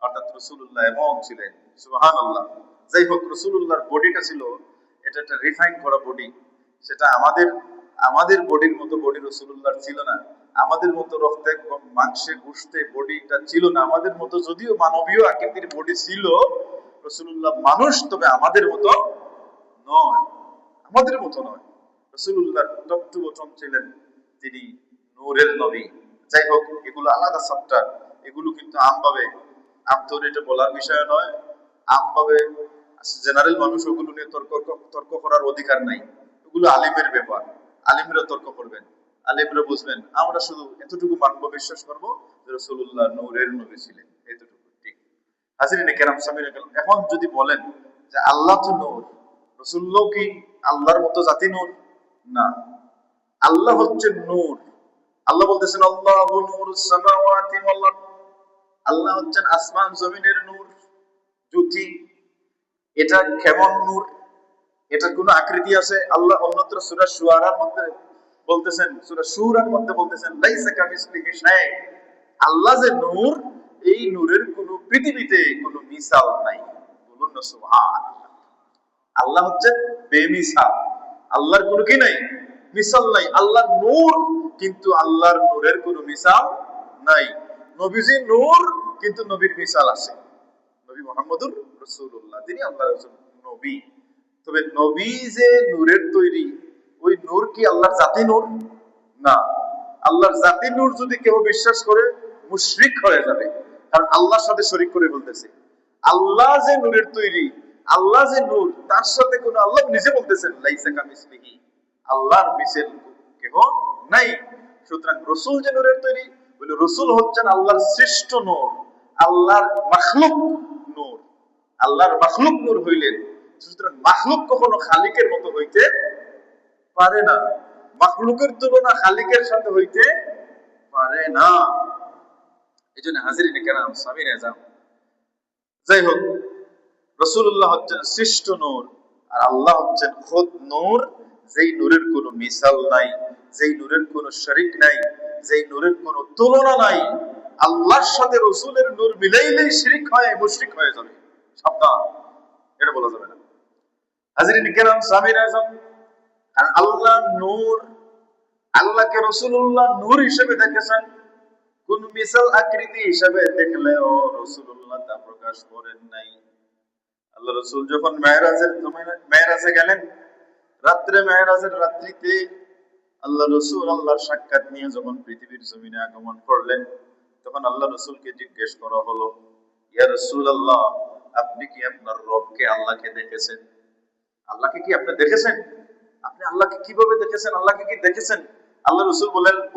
অর্থাৎ রসুলুল্লাহ এমন ছিলেন, সুবহানাল্লাহ। যাই হোক, রসুলুল্লাহর বডিটা ছিল, এটা একটা রিফাইন করা বডি। সেটা আমাদের আমাদের বডির মতো বডি রসুলুল্লাহর ছিল না। আমাদের মতো রক্তে মাংসে গোশতে বডিটা ছিল না। আমাদের মতো যদিও মানবীয় আকৃতির বডি ছিল, রসুলুল্লাহ মানুষ, তবে আমাদের মতো নয়, আমাদের মতো নয়। রাসূলুল্লাহ টপ টু বটম ছিলেন, তিনি নূরের নবী। যাই হোক, এগুলো আলাদা চ্যাপ্টার, এগুলো কিন্তু আমভাবে এটা বলার বিষয় নয়। আমভাবে জেনারেল মানুষ ওগুলো নিয়ে তর্ক করার অধিকার নাই। এগুলো আলিমের ব্যাপার, আলিমরা তর্ক করবেন, আলিমরা বুঝবেন। আমরা শুধু এতটুকু মানব, বিশ্বাস করবো যে রাসূলুল্লাহ নূরের নবী ছিলেন, এতটুকু ঠিক। হাজিরিনে কেরাম, সামিনে কেরাম, এখন যদি বলেন যে আল্লাহ তো নূর, রাসূলুল্লাহ কি আল্লাহর মতো জাতি নূর? না, আল্লাহ হচ্ছে নূর। আল্লাহ বলতেছেন আল্লাহু নূরুস সামাওয়াতি ওয়াল আরদ, আল্লাহ হচ্ছেন আসমান জমিনের নূর, জ্যোতি। এটা কেমন নূর? এটার কোন আকৃতি আছে? আল্লাহ অন্যত্র সূরা শুআরার মধ্যে বলতেছেন, সূরা শুরার মধ্যে বলতেছেন লাইসা কামিসলিহি শাই, আল্লাহ যে নূর, এই নূরের কোন পৃথিবীতে কোন মিসাল নাই। বলুন না সুবহানাল্লাহ। আল্লাহ হচ্ছে বেমিসাল, আল্লাহর কোনো কি নাই, মিসাল নাই। আল্লাহ নূর, কিন্তু আল্লাহর নূরের কোনো মিসাল নাই। নবীজি নূর, কিন্তু নবীর মিসাল আছে। নবী মুহাম্মদুর রাসূলুল্লাহ, তিনি আল্লাহর নবী। তবে নবী যে নূরের তৈরি, ওই নূর কি আল্লাহর জাতি নূর? না। আল্লাহর জাতি নূর যদি কেউ বিশ্বাস করে, মুশরিক হয়ে যাবে। কারণ আল্লাহর সাথে শরীক করে বলতেছে। আল্লাহ যে নূরের তৈরি, আল্লাহ যে নূর, তার সাথে কোন, আল্লাহ নিজে বলতেছেন লাইসা কামিসলিহি, আল্লাহর মিশেল কেহ নাই। সুতরাং রসুল যে নূরের তৈরি, বলে রসুল হচ্ছেন আল্লাহর শ্রেষ্ঠ নূর, আল্লাহর মাখলুক নূর। আল্লাহর মাখলুক নূর হইলেন। সুতরাং মাখলুক কখনো খালিকের মতো হইতে পারে না, মাখলুকের তুলনা খালিকের সাথে হইতে পারে না। এই জন্য হাজিরিনে কেরাম, সামিনে যান, যাই হোক, রাসূলুল্লাহ হচ্ছেন শ্রেষ্ঠ নূর, আর আল্লাহ হচ্ছেন খুদ নূর, যেই নূরের কোনো মিসাল নাই, যেই নূরের কোনো শরীক নাই, যেই নূরের কোনো তুলনা নাই। আল্লাহর সাথে রাসূলের নূর মিলাইলেই শিরক হয়, মুশরিক হয়ে যাবে। সাবধান, এটা বলা যাবে না। হাজিরিনে কেরাম, সামিনে যান, আর আল্লাহ নূর, আল্লাহকে রাসূলুল্লাহ নূর হিসেবে দেখেছেন। কোন মিসাল আকৃতি হিসেবে দেখলেও রাসূলুল্লাহ তা প্রকাশ করেন নাই। আল্লাহ রাসূল যখন মেরাজে গেলেন, রাত্রে মেরাজের রাত্রিতে আল্লাহ রাসূল আল্লাহর সাক্ষাৎ নিয়ে যখন পৃথিবীর জমিনে আগমন করলেন, তখন আল্লাহ রাসূলকে জিজ্ঞেস করা হলো, ইয়া রাসূলুল্লাহ, আপনি কি আপনার রবকে, আল্লাহকে দেখেছেন? আল্লাহকে কি আপনি দেখেছেন? আপনি আল্লাহকে কিভাবে দেখেছেন? আল্লাহকে কি দেখেছেন? আল্লাহ রাসূল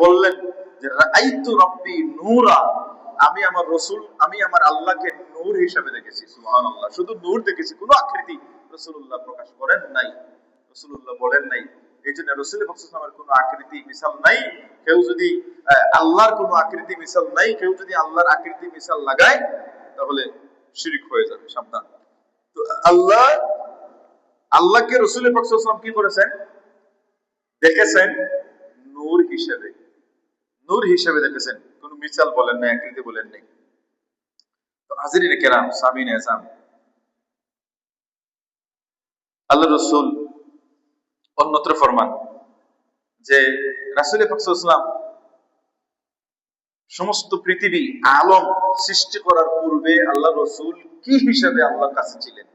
বললেন যে রাআইতু রাব্বি নূরা, আমি আমার রাসূল, আমি আমার আল্লাহকে নূর হিসেবে দেখেছি। সুবহানাল্লাহ, শুধু নূর দেখেছি, কোনো আকৃতি রাসূলুল্লাহ প্রকাশ করেন নাই, রাসূলুল্লাহ বলেন নাই। এই জন্য রাসূল পাক সাল্লাল্লাহু আলাইহি ওয়াসাল্লামের কোনো আকৃতি মিসাল নাই। কেউ যদি আল্লাহর কোনো আকৃতি মিসাল নাই, কেউ যদি আল্লাহর আকৃতি মিসাল লাগায়, তাহলে শিরক হয়ে যাবে। সাবধান। তো আল্লাহকে রাসূল পাক সাল্লাল্লাহু আলাইহি ওয়াসাল্লাম কি করেছেন? দেখেছেন নূর হিসেবে, নূর হিসেবে দেখেছেন, কোন মিসাল বলেন নাই, আকৃতি বলেন নাই। তো হাজিরিনে কেরাম, সামিনে আযাম, আল্লাহ রাসূল অন্যত্র ফরমান যে রাসূল পাক সাল্লাল্লাহু আলাইহি ওয়াসাল্লাম সমস্ত পৃথিবী আলম সৃষ্টি করার পূর্বে আল্লাহ রাসূল কি হিসেবে আল্লাহর কাছে ছিলেন?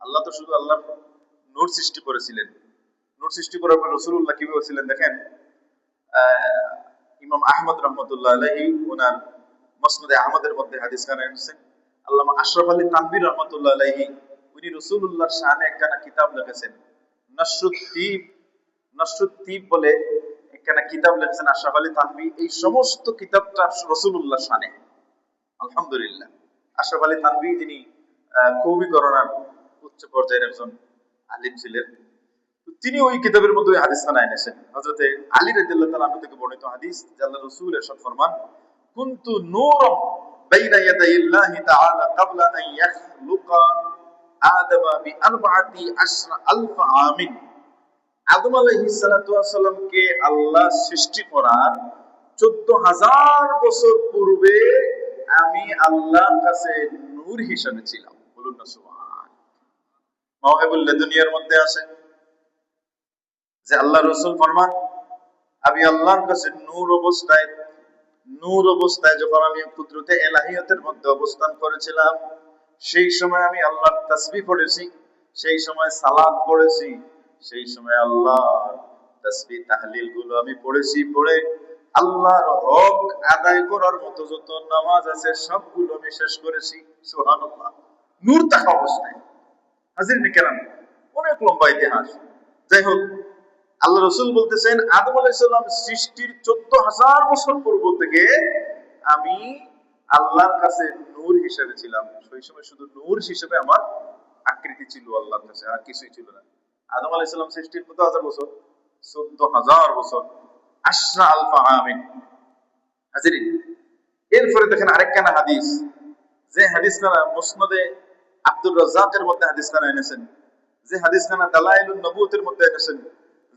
আল্লাহ তো শুধু আল্লাহর নূর সৃষ্টি করেছিলেন। নূর সৃষ্টি করার পর রাসূলুল্লাহ কিভাবে ছিলেন দেখেন। ইমাম আহমদ রাহমাতুল্লাহ আলাইহি ওনার মুসনাদে আহমদের মধ্যে হাদিস কানে এনেছেন। আল্লামা আশরাফ আলী তানভীর রাহমাতুল্লাহ আলাইহি, উনি রাসূলুল্লাহর শানে একখানা কিতাব লিখেছেন, নসরুত দ্বীপ বলে একখানা কিতাব লিখেছেন আশরাফ আলী তানভী। এই সমস্ত কিতাবটা রাসূলুল্লাহর শানে। আলহামদুলিল্লাহ, আশরাফ আলী তানভী যিনি কওমি গণনার উচ্চ পর্যায়ের একজন আলিম ছিলেন, তিনি ওই কিতাবের মধ্যে হাদিস খানা এনেছেন। হযরতে আলী রাদিয়াল্লাহু তাআলা আনহু থেকে বর্ণিত হাদিস, যে আল্লাহর রাসূল ইরশাদ ফরমান, কুনতু নূরান বাইনা ইয়াদাইল্লাহি তাআলা ক্বাবলা আন ইয়াখলুকা আদামা বি 14 আলফ আমিন। আদম আলাইহিস সালাতু ওয়াস সালামকে আল্লাহ সৃষ্টি করার 14,000 বছর পূর্বে আমি আল্লাহর কাছে নূর হিসেবে ছিলাম। বলুন না সুবহান। মাওয়াহিবুল লাদুনিয়ার মধ্যে আছে যে আল্লাহ রাসূল ফরমান, আমি আল্লাহর কাছে নূর অবস্থায় যখন আমি কুদরতে এলাহিয়তের মধ্যে অবস্থান করেছিলাম, সেই সময় আমি আল্লাহর তাসবিহ পড়েছি, সেই সময় সালাত পড়েছি, সেই সময় আল্লাহর তাসবিহ তাহলিল গুলো আমি পড়েছি। পড়ে আল্লাহর হক আদায় করার মতো যত নামাজ আছে সবগুলো আমি শেষ করেছি। সুবহানাল্লাহ। নূর থাকা অবস্থায়। হাজিরিন কেরাম, অনেক লম্বা ইতিহাস। যাই হোক, আল্লাহ রসুল বলতেছেন আদম আলাইহিস সালাম সৃষ্টির 14,000 বছর পূর্ব থেকে আমি আল্লাহর কাছে নূর হিসেবে ছিলাম। সেই সময় শুধু নূর হিসেবে আমার আকৃতি ছিল আল্লাহর কাছে, আর কিছুই ছিল না। আদম আলাইহিস সালাম সৃষ্টির কত হাজার বছর? 14,000 বছর। আশরা আলফা আমিন। হাজিরিন, এরপরে দেখেন আরেকখানা হাদিস, যে হাদিস খানা মুসনাদে আব্দুর রাজ্জাকের মধ্যে হাদিস খানা এনেছেন, যে হাদিস খানা দালাইলুন নবুয়তের মধ্যে এনেছেন,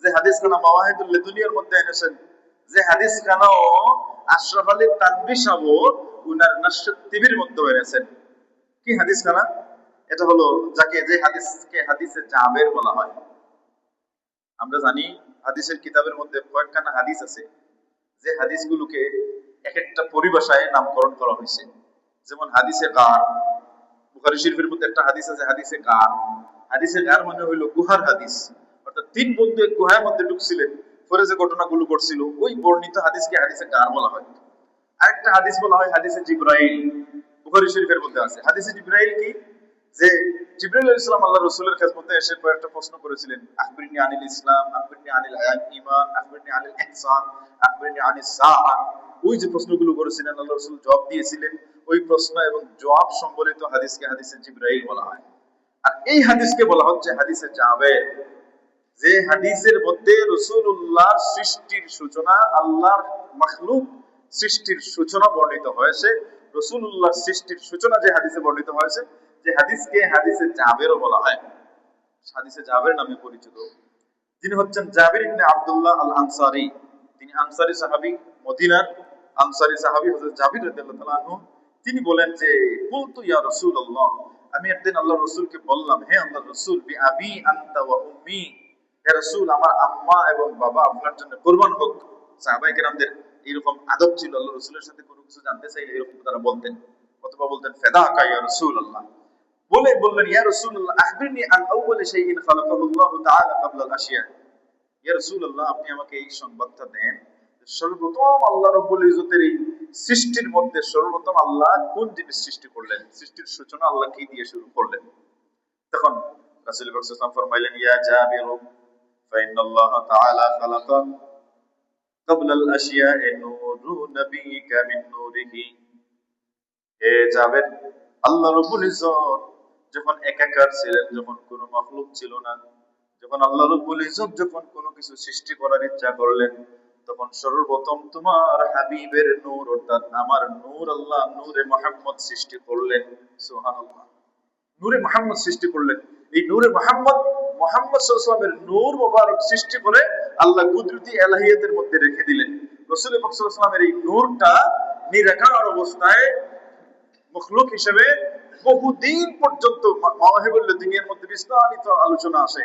যে হাদিস খানা মাওয়াহিদুল লাদুনিয়ার মধ্যে এনেছেন, যে হাদিস খানাও আশরাফ আলী তানভী সাহেব উনার নাশরুত টিভির মধ্যে এনেছেন। কি হাদিস খানা? এটা হলো যাকে যে হাদিসকে হাদিসে জাবের বলা হয়। আমরা জানি হাদিসের কিতাবের মধ্যে কয়েকখানা হাদিস আছে যে হাদিসগুলোকে এক একটা পরিভাষায় নামকরণ করা হয়েছে। যেমন হাদিসে গার, বুখারী শরীফের মধ্যে একটা হাদিস আছে হাদিসে গার। হাদিসে গার মানে হইল গুহার হাদিস, অর্থাৎ তিন বন্ধু এক গুহার মধ্যে ঢুকছিলেন, পরে যে ঘটনাগুলো ঘটছিল ওই বর্ণিত হাদিসকে হাদিসে গার বলা হয়। আরেকটা হাদিস বলা হয় হাদিসে জিবরাইল, বুখারী শরীফের মধ্যে আছে। হাদিসে জিবরাইল কি? যে জিবরাইল আলাইহিস সালাম আল্লাহ রাসূলের খেদমতে এসে কয়েকটা প্রশ্ন করেছিলেন, আখবিরনি আনিল ইসলাম, আখবিরনি আনিল ঈমান, আখবিরনি আনিল ইহসান, আখবিরনি আনিস সাআ। ওই যে প্রশ্নগুলো করেছিলেন আল্লাহ রাসূল জবাব দিয়েছিলেন, ওই প্রশ্ন এবং জবাব সম্বলিত হাদিসকে হাদিসে জিবরাইল বলা হয়। আর এই হাদিসকে বলা হচ্ছে হাদিসে জাবের, যে হাদিসের মধ্যে রাসূলুল্লাহ সৃষ্টির সূচনা, আল্লাহর মাখলুক সৃষ্টির সূচনা বর্ণিত হয়েছে। রাসূলুল্লাহ সৃষ্টির সূচনা যে হাদিসে বর্ণিত হয়েছে, যে হাদিসকে হাদিসে জাবেরও বলা হয়, হাদিসে জাবের নামে পরিচিত। তিনি হচ্ছেন জাবির ইবনে আব্দুল্লাহ আল আনসারী। তিনি আনসারী সাহাবী, মদিনার আনসারী সাহাবী হযরত জাবির রাদিয়াল্লাহু তাআলা আনহু। তিনি বলেন যে কুলতু ইয়া রাসূলুল্লাহ, আমি একদিন আল্লাহর রাসূলকে বললাম, হে আল্লাহর রাসূল, বি আবি আনতা ওয়া উম্মি, হে রাসূল আমার আম্মা এবং বাবা আপনার জন্য কুরবান হোক। সাহাবায়ে কেরামদের এরকম আদব ছিল, আল্লাহর রাসূলের সাথে কোনো কিছু জানতে চাইলে এরকম তারা বলতেন, অথবা বলতেন ফিদাকা ইয়া রাসূলুল্লাহ। বললেন ইয়া রাসূলুল্লাহ আখবিরনি আন আউওয়ালি শাইইন খালাকাহু আল্লাহু তাআলা ক্বাবলা আল আশিয়া। ইয়া রাসূলুল্লাহ আপনি আমাকে এই সংবাদটা দেন, সর্বপ্রথম আল্লাহ রাব্বুল ইজ্জতের এই সৃষ্টির মধ্যে সর্বপ্রথম আল্লাহ কোন জিনিস সৃষ্টি করলেন, সৃষ্টির সূচনা আল্লাহ কি দিয়ে শুরু করলেন? তখন রাসূল পাক সাল্লাল্লাহু আলাইহি ওয়াসাল্লাম ফরমাইলেন, ইয়া জাবির ফাইন্নাল্লাহ তাআলা খালাকা ক্বাবলা আল আশিয়া'i নূরু নাবিয়্যিকা মিন নূরিহি। হে জাবের, আল্লাহ রাব্বুল ইজ্জত যখন একাকার ছিলেন, যখন কোনো মাখলুক ছিল না, যখন আল্লাহ রাব্বুল ইজ্জত যখন কোনো কিছু সৃষ্টি করার ইচ্ছা করলেন, তখন সর্বপ্রথম তোমার হাবিবের নূর অর্থাৎ আমার নূর আল্লাহ নূরে মুহাম্মদ সৃষ্টি করলেন। সুবহানাল্লাহ। নূরে মুহাম্মদ সৃষ্টি করলেন। এই নূরে মুহাম্মদ মুহাম্মদ সাল্লাল্লাহু আলাইহি ওয়াসাল্লামের নূর মোবারক সৃষ্টি করে আল্লাহ কুদরতি এলাহিয়াতের মধ্যে রেখে দিলেন। রাসূল পাক সাল্লাল্লাহু আলাইহি ওয়াসাল্লামের এই নূরটা নিরাকার অবস্থায় মখলুক হিসেবে বহুদিন পর্যন্ত মাওয়াহিবুল লাদুনিয়ার মধ্যে বিস্তারিত আলোচনা আছে।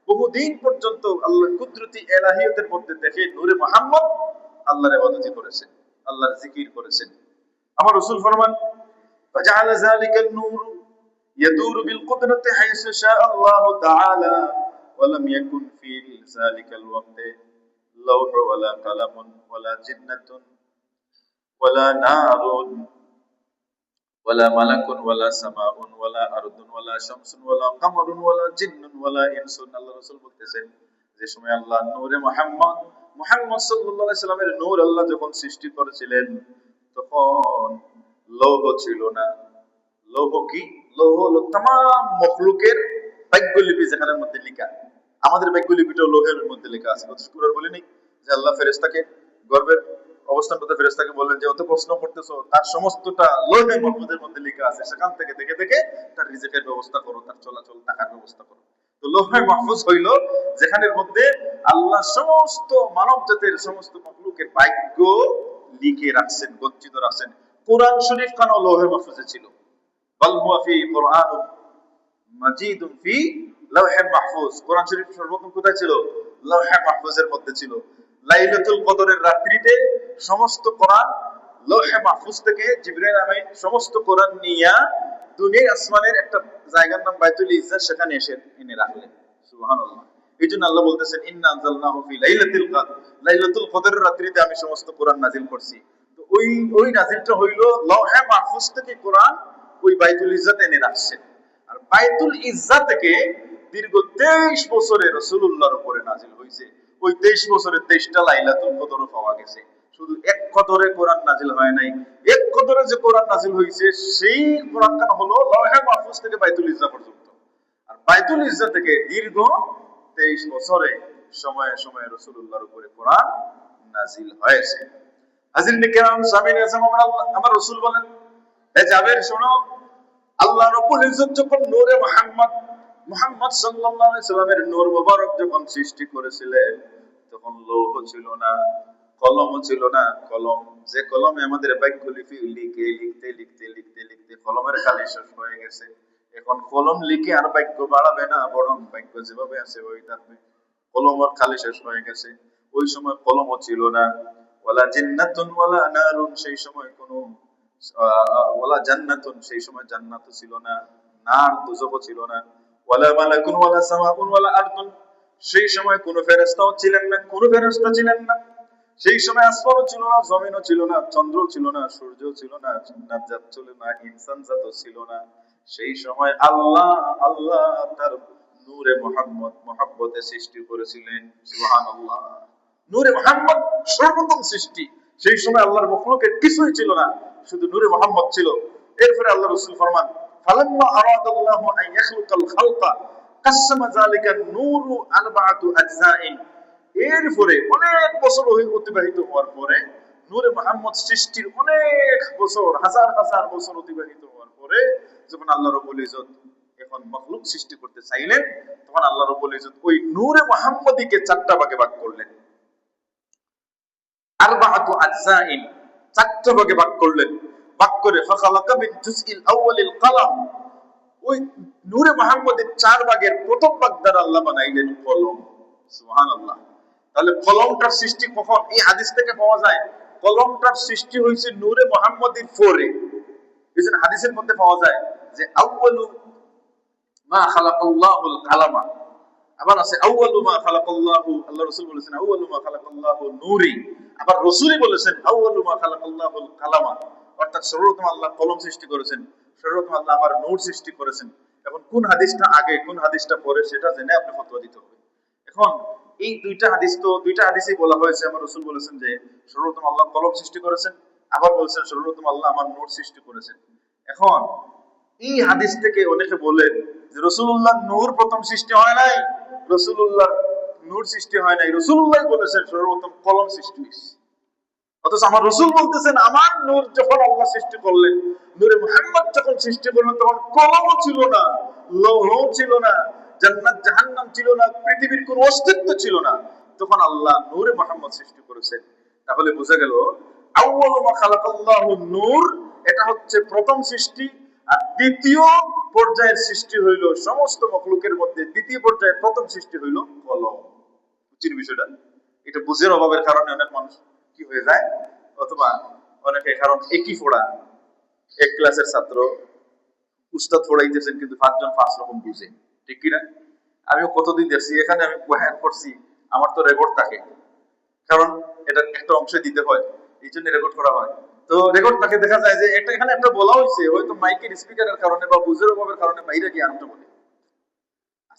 বহুদিন পর্যন্ত আল্লাহ কুদরতি এলাহিয়তের মধ্যে দেখে নূরে মুহাম্মদ আল্লাহর ইবাদত করেছেন, আল্লাহর জিকির করেছেন। আমার রাসূল ফরমান ফাজাআলা যালিকা নূর ইয়াদুরু বিল কুদরতি হাইসু শাআ আল্লাহু তাআলা ওয়া লাম ইয়াকুন ফি যালিকাল ওয়াক্তি লাওহ ওয়ালা কালামুন ওয়ালা জিন্নাতুন ওয়ালা নারুন ওয়ালা মালাকুন ওয়ালা সামাউন ওয়ালা আরদুন ওয়ালা শামসুন ওয়ালা কামারুন ওয়ালা জিন্নুন ওয়ালা ইনসুন। আল্লাহ রাসূল বলতেছেন যে সময় আল্লাহ নূরে মুহাম্মদ সাল্লাল্লাহু আলাইহি সাল্লামের নূর আল্লাহ যখন সৃষ্টি করেছিলেন, তখন লৌহ ছিল না। লৌহ কি? লৌহ হলো तमाम মখলুকের ভাগ্যলিপি যেখানের মধ্যে লেখা। আমাদের ভাগ্যলিপিটা লৌহের মধ্যে লেখা আছে। কুরআন বলেনি যে আল্লাহ ফেরেশতাকে গর্ভের অবস্থানগত ফেরেশতাকে বললেন যে অত প্রশ্ন করতেছো, তার সমস্তটা লৌহে মাহফুজের মধ্যে লেখা আছে, সেখান থেকে দেখে দেখে তার রিজিকের ব্যবস্থা করো, তার চলাচল টাকার ব্যবস্থা করো। তো লৌহে মাহফুজ হইল যেখানের মধ্যে আল্লাহ সমস্ত মানব জাতির সমস্ত মখলুকের ভাগ্য লিখে রাখছেন, গচ্ছিত রাখছেন। কোরআন শরীফ খান লৌহে মাহফুজে ছিল। বাল হুয়া ফি কুরআনুম মাজিদুন ফি লাওহে মাহফুজ। কোরআন শরীফ সর্বপ্রথম কোথায় ছিল? লৌহে মাহফুজের মধ্যে ছিল। লাইলাতুল কদরের রাত্রিতে সমস্ত কোরআন লৌহে মাহফুজ থেকে জিবরাইল আমিন সমস্ত কোরআন নিয়া দুনিয়ার আসমানের একটা জায়গার নাম বাইতুল ইজ্জাত, সেখানে এসে এনে রাখলেন। সুবহানাল্লাহ। এইজন্য আল্লাহ বলতেছেন ইন্না আনজালনাহু ফি লাইলাতুল কদর, লাইলাতুল কদরের রাত্রিতে আমি সমস্ত কোরআন নাজিল করছি। তো ওই নাজিলটা হইল লৌহে মাহফুজ থেকে কোরআন ওই বাইতুল ইজ্জাতে এনে রাখছেন। আর বাইতুল ইজ্জাত থেকে দীর্ঘ 23 বছরে রাসূলুল্লাহর উপরে নাজিল হয়েছে। ওই 23 বছরে 23টা লাইলাতুল কদরও পাওয়া গেছে। শুধু এক কদরে কোরআন নাজিল হয় নাই, এক কদরে যে কোরআন নাজিল হয়েছে সেই কোরআনটা হলো লৌহে মাহফুজ থেকে বাইতুল ইজ্জাত পর্যন্ত। আর বাইতুল ইজ্জাত থেকে দীর্ঘ 23 বছরে সময়ে সময়ে রাসূলুল্লাহর উপরে কোরআন নাজিল হয়েছে। হাজিরিন কিরাম, সামিনে আযম, আমার রাসূল বলেন, হে জাবের শোনো, আল্লাহ রাব্বুল ইজ্জত যখন নূরে মুহাম্মদ সাল্লাল্লাহু আলাইহি সাল্লামের নূর মুবারক যখন সৃষ্টি করেছিলেন, তখন লৌহ ছিল না, কলমও ছিল না। কলম, যে কলমে আমাদের বাক্য লিখতে লিখতে কলমের কালি শেষ হয়ে গেছে। এখন কলম লিখে আর বাক্য বাড়াবে না, বরং বাক্য যেভাবে আছে ওই থাকবে। কলমের কালি শেষ হয়ে গেছে। ওই সময় কলমও ছিল না। ওয়ালা জিন্নাতুন ওয়ালা নারুন, সেই সময় কোনো ওয়ালা জান্নাতুন, সেই সময় জান্নাতও ছিল না, নার দুজখও ছিল না। ওয়ালা মালাকুন ওয়ালা সামাউন ওয়ালা আরদুন, সেই সময় কোনো ফেরেশতাও ছিলেন না, কোনো ফেরেশতা ছিলেন না। সেই সময় আসমানও ছিল না, জমিনও ছিল না, চন্দ্রও ছিল না, সূর্যও ছিল না, জিন্নাত জাত ছিল না, ইনসান জাতও ছিল না। সেই সময় আল্লাহ তার নূরে মুহাম্মতে সৃষ্টি করেছিলেন। সুবহানাল্লাহ। নূরে মুহাম্মদ সর্বপ্রথম সৃষ্টি। সেই সময় আল্লাহর মখলুকের কিছুই ছিল না, শুধু নূরে মুহাম্মদ ছিল। এরপরে আল্লাহ রাসূল ফরমান, ফালাম্মা আরাদাল্লাহু আন ইয়াখলুকাল খালকা কাসসামা যালিকা নূরু আরবাআতু আজজাইন। এরপরে অনেক বছর অতিবাহিত হওয়ার পরে, নূরে মুহাম্মদ সৃষ্টির অনেক বছর, হাজার হাজার বছর অতিবাহিত হওয়ার পরে, যখন আল্লাহ রাব্বুল ইজ্জত এখন মখলুক সৃষ্টি করতে চাইলেন, তখন আল্লাহ রাব্বুল ইজ্জত ওই নূরে মুহাম্মদীকে চারটা ভাগে ভাগ করলেন। আরবাআতু আজজাইন, চারটা ভাগে ভাগ করলেন। ভাগ করে ফাখালাকা মিন জুজইল আউয়ালিল কালাম, ওই নূরে মুহাম্মদের চার ভাগের প্রথম ভাগ দ্বারা আল্লাহ বানাইলেন কলম। সুবহানাল্লাহ। তাহলে কলমটার সৃষ্টি কখন? এই হাদিস থেকে পাওয়া যায় কলমটার সৃষ্টি হয়েছে নূরে মুহাম্মদীর পরে। এই জন্য হাদিসের মধ্যে পাওয়া যায় যে আউয়ালু মা খালাকাল্লাহুল কালামা। আবার আছে আউয়ালু মা খালাকাল্লাহু, আল্লাহ রাসূল বলেছেন আউয়ালু মা খালাকাল্লাহু নূরি। আবার রাসূলই বলেছেন আউয়ালু মা খালাকাল্লাহুল কালামা, অর্থাৎ সর্বপ্রথম আল্লাহ কলম সৃষ্টি করেছেন, সর্বপ্রথম আল্লাহ আমার নূর সৃষ্টি করেছেন। এখন কোন হাদিসটা আগে কোন হাদিসটা পরে সেটা জেনে আপনি ফতোয়া দিতে হবে। এখন এই দুইটা হাদিসেই বলা হয়েছে, আমার রাসূল বলেছেন যে সর্বপ্রথম আল্লাহ কলম সৃষ্টি করেছেন, আবার বলেছেন সর্বপ্রথম আল্লাহ আমার নূর সৃষ্টি করেছেন। এখন এই হাদিস থেকে অনেকে বলেন যে রাসূলুল্লাহ নূর প্রথম সৃষ্টি হয় নাই, রাসূলুল্লাহ নূর সৃষ্টি হয় নাই, রাসূলুল্লাহ বলেছেন সর্বপ্রথম কলম সৃষ্টি হয়েছে। অথচ আমার রাসূল বলতেছেন আমার নূর যখন আল্লাহ সৃষ্টি করলেন, নূরে মুহাম্মদ যখন সৃষ্টি করলেন, তখন কলমও ছিল না, লৌহও ছিল না, জান্নাত জাহান্নাম ছিল না, পৃথিবীর কোনো অস্তিত্ব ছিল না, তখন আল্লাহ নূরে মুহাম্মদ সৃষ্টি করেছেন। তাহলে বোঝা গেল আউয়ালু মা খালাকাল্লাহু নূর, এটা হচ্ছে প্রথম সৃষ্টি। আর দ্বিতীয় পর্যায়ের সৃষ্টি হইল সমস্ত মখলুকের মধ্যে, দ্বিতীয় পর্যায়ের প্রথম সৃষ্টি হইল কলম। বুঝছেন বিষয়টা? এটা বুঝের অভাবের কারণে অনেক মানুষ কি হয়ে যায়, অথবা অনেকে, কারণ একই পড়া, এক ক্লাসের ছাত্র, উস্তাদ পড়াইতেছেন কিন্তু পাঁচজন পাঁচ রকম বুঝে, ঠিক কিনা? আমিও কতদিন দেখছি, এখানে আমি বয়ান করছি, আমার তো রেকর্ড থাকে, কারণ এটা একটা অংশে দিতে হয়, এই জন্য রেকর্ড করা হয়। তো রেকর্ড থাকে, দেখা যায় যে এটা এখানে একটা বলা হয়েছে, হয়তো মাইকের স্পিকারের কারণে বা বুঝের অভাবের কারণে বাইরে গিয়ে আরেকটা বলে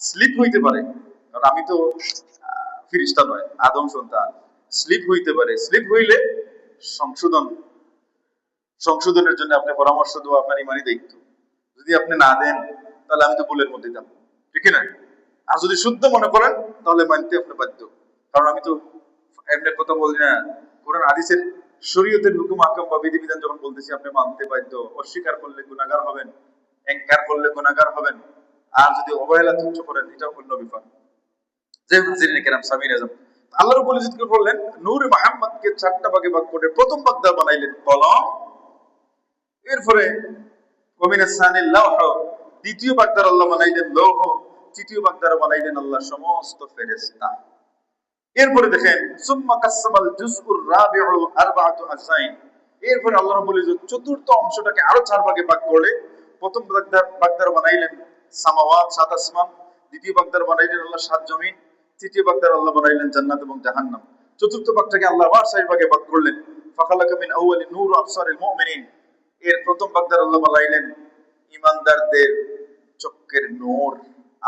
স্লিপ হইতে পারে। কারণ আমি তো ফিরিস্তা নয়, আদম সন্তান, স্লিপ হইতে পারে। স্লিপ হইলে সংশোধনের জন্য আপনি পরামর্শ দেওয়া আপনার ইমানি দায়িত্ব। যদি আপনি না দেন তাহলে আমি তো ভুলের মধ্যে যাব, ঠিক না? আর যদি শুদ্ধ মনে করেন তাহলে মানতে আপনি বাধ্য, কারণ আমি তো এমনি কথা বলি না। কোরআন হাদিসের শরীয়তের হুকুম আহকাম বা বিধিবিধান যখন বলতেছি আপনি মানতে বাধ্য। অস্বীকার করলে গুনাহগার হবেন, ইনকার করলে গুনাহগার হবেন। আর যদি অবহেলা তুচ্ছ করেন এটাও অন্য ব্যাপার। যে হাজিরিনে কেরাম সামিন আজম, আল্লাহ রাব্বুল ইজ্জত কি করলেন, নূরে মুহাম্মদকে চারটা ভাগে ভাগ করে প্রথম ভাগ দা বানাইলেন কলম, এরপরে কমিনা সানিল লৌহ, দ্বিতীয় ভাগ দ্বারা আল্লাহ বানাইলেন লৌহ, তৃতীয় ভাগ দ্বারা বানাইলেন আল্লাহ সমস্ত ফেরেশতা। এরপরে দেখেন সুম্মা কাসসামাল জুজউর রাবিউ আরবাআতু আসাইন, এরপরে আল্লাহ রাব্বুল ইজ্জত চতুর্থ অংশটাকে আরো চার ভাগে ভাগ করে প্রথম ভাগ দ্বারা বানাইলেন সামাওয়াত, সাত আসমান, দ্বিতীয় ভাগ দ্বারা বানাইলেন আল্লাহ সাত জমিন, তৃতীয় ভাগ দ্বারা আল্লাহ বানাইলেন জান্নাত এবং জাহান্নাম, চতুর্থ ভাগটাকে আল্লাহ আবার চার ভাগে ভাগ করলেন। ফাখালাকা মিন আউয়ালি নূর আবসারিল মুমিনিন, এর প্রথম ভাগ দ্বারা আল্লাহ বানাইলেন ঈমানদারদের চোখের নূর।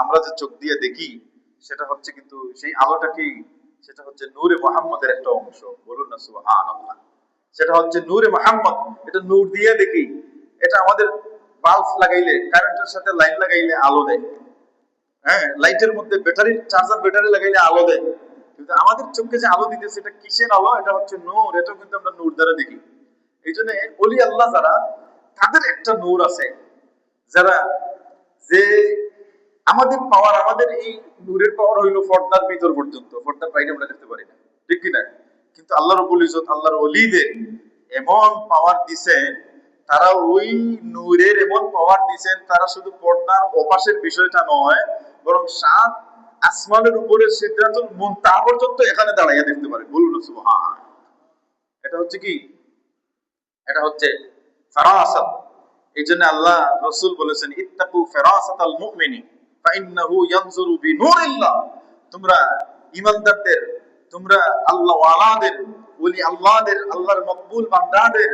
আমরা যে চোখ দিয়ে দেখি সেটা হচ্ছে কিন্তু সেই আলোটা কি, সেটা হচ্ছে নূরে মুহাম্মদের একটা অংশ, বলুন না সুবহানাল্লাহ। সেটা হচ্ছে নূরে মুহাম্মদ, এটা নূর দিয়ে দেখি। এটা আমাদের বাল্ব লাগাইলে, কারেন্টের সাথে লাইন লাগাইলে আলো দেয়, হ্যাঁ, লাইটের মধ্যে ব্যাটারি, চার্জার ব্যাটারি লাগাইলে আলো দেয়, কিন্তু আমাদের চোখে যে আলো দিতেছে এটা কিসের আলো, এটা হচ্ছে নূর, এটা কিন্তু আমরা নূর দ্বারা দেখি। এই জন্য ওলি আল্লাহ যারা, তাদের একটা নূর আছে, যারা যে আমাদের পাওয়ার, আমাদের এই নূরের পাওয়ার হইলো পর্দার ভিতর পর্যন্ত, পর্দার বাইরে আমরা দেখতে পারি না, ঠিক কিনা? কিন্তু আল্লাহ রাব্বুল ইজ্জত আল্লাহর ওলিদের এমন পাওয়ার দিছেন, তারা ওই নূরের এমন পাওয়ার দিছেন, তারা শুধু পর্দার ওপাশের বিষয়টা নয়, বরং সাত আসমানের উপরে সিদরাতুল মুনতাহা পর্যন্ত এখানে দাঁড়াইয়া দেখতে পারে, বলুন সুবহান। এটা হচ্ছে কি, এটা হচ্ছে ফারাসাত। এই জন্য আল্লাহ রাসূল বলেছেন ইত্তাকু ফারাসাতাল মুমিনি ফাইন্নাহু ইয়ানজুরু বিনূরিল্লাহ, তোমরা ঈমানদারদের, তোমরা আল্লাহ ওয়ালাদের, ওলি আল্লাহদের, আল্লাহর মকবুল বান্দাদের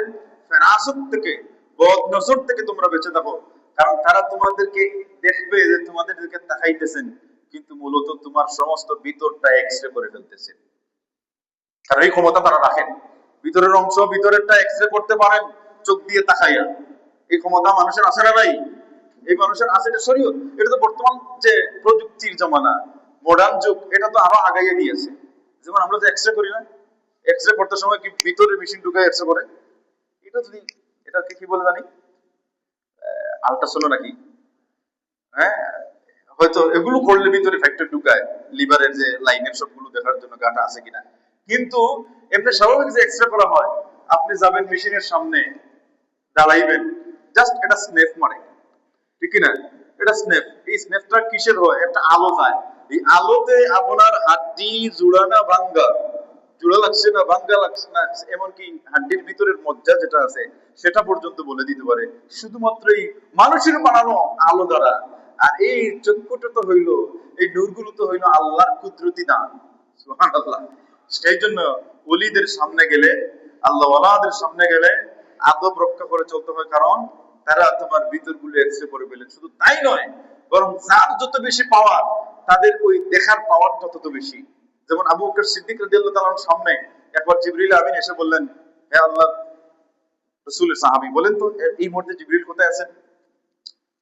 ফেরাসত থেকে, বদ নজর থেকে তোমরা বেঁচে থাকো, কারণ তারা তোমাদেরকে দেখবে যে তোমাদের দিকে তাকাইতেছেন, কিন্তু মূলত তোমার সমস্ত ভিতরটা এক্সরে করে ফেলতেছে। কারণ এই ক্ষমতা তারা রাখেন, ভিতরের অংশ ভিতরেরটা এক্সরে করতে পারেন চোখ দিয়ে তাকাইয়া। এই ক্ষমতা মানুষের আছে না নাই? এই মানুষের আছে, এটা শরীয়ত। এটা তো বর্তমান যে প্রযুক্তির জমানা, মডার্ন যুগ, এটা তো আরো আগাইয়ে দিয়েছে। যেমন আমরা যে এক্সরে করি না, এক্সরে করতে সময় কি ভিতরে মেশিন ঢুকায় এক্সরে করে, এটা যদি, এটাকে কি বলে জানি, আল্ট্রাসোনো নাকি, হ্যাঁ, হয়তো এগুলো করলে ভিতরে ফ্যাক্টর ঢুকায়, লিভারের যে লাইনের সবগুলো দেখার জন্য গাটা আছে কিনা। কিন্তু এমনি স্বাভাবিক যে এক্সরে করা হয়, আপনি যাবেন মেশিনের সামনে, দাঁড়াইবেন, জাস্ট এটা স্নেপ মারে, ঠিক কিনা? এটা স্নেপ, এই স্নেপটা কিসের হয়, একটা আলো যায়, এই আলোতে আপনার হাড্ডি জোড়া না ভাঙ্গা, জোড়া লাগছে না ভাঙ্গা লাগছে না, এমনকি হাড্ডির ভিতরের মজ্জা যেটা আছে সেটা পর্যন্ত বলে দিতে পারে, শুধুমাত্র এই মানুষের বানানো আলো দ্বারা। আর এই চক্ষুটা তো হইলো, এই নূরগুলো তো হইলো আল্লাহর কুদরতি দান, সুবহানাল্লাহ। সেই জন্য ওলিদের সামনে গেলে, আল্লাহ ওয়ালাদের সামনে গেলে আদব রক্ষা করে চলতে হয়, কারণ তারা তোমার ভিতরগুলো এক্সরে করে ফেলে। শুধু তাই নয়, বরং যার যত বেশি পাওয়ার, তাদের ওই দেখার পাওয়ারটা তত বেশি। যেমন আবু বকর সিদ্দিক রাদিয়াল্লাহু তাআলার সামনে একবার জিবরিল আমিন এসে বললেন, হে আল্লাহ রাসূলের সাহাবী, বলেন তো এই মুহূর্তে জিবরিল কোথায় আছেন?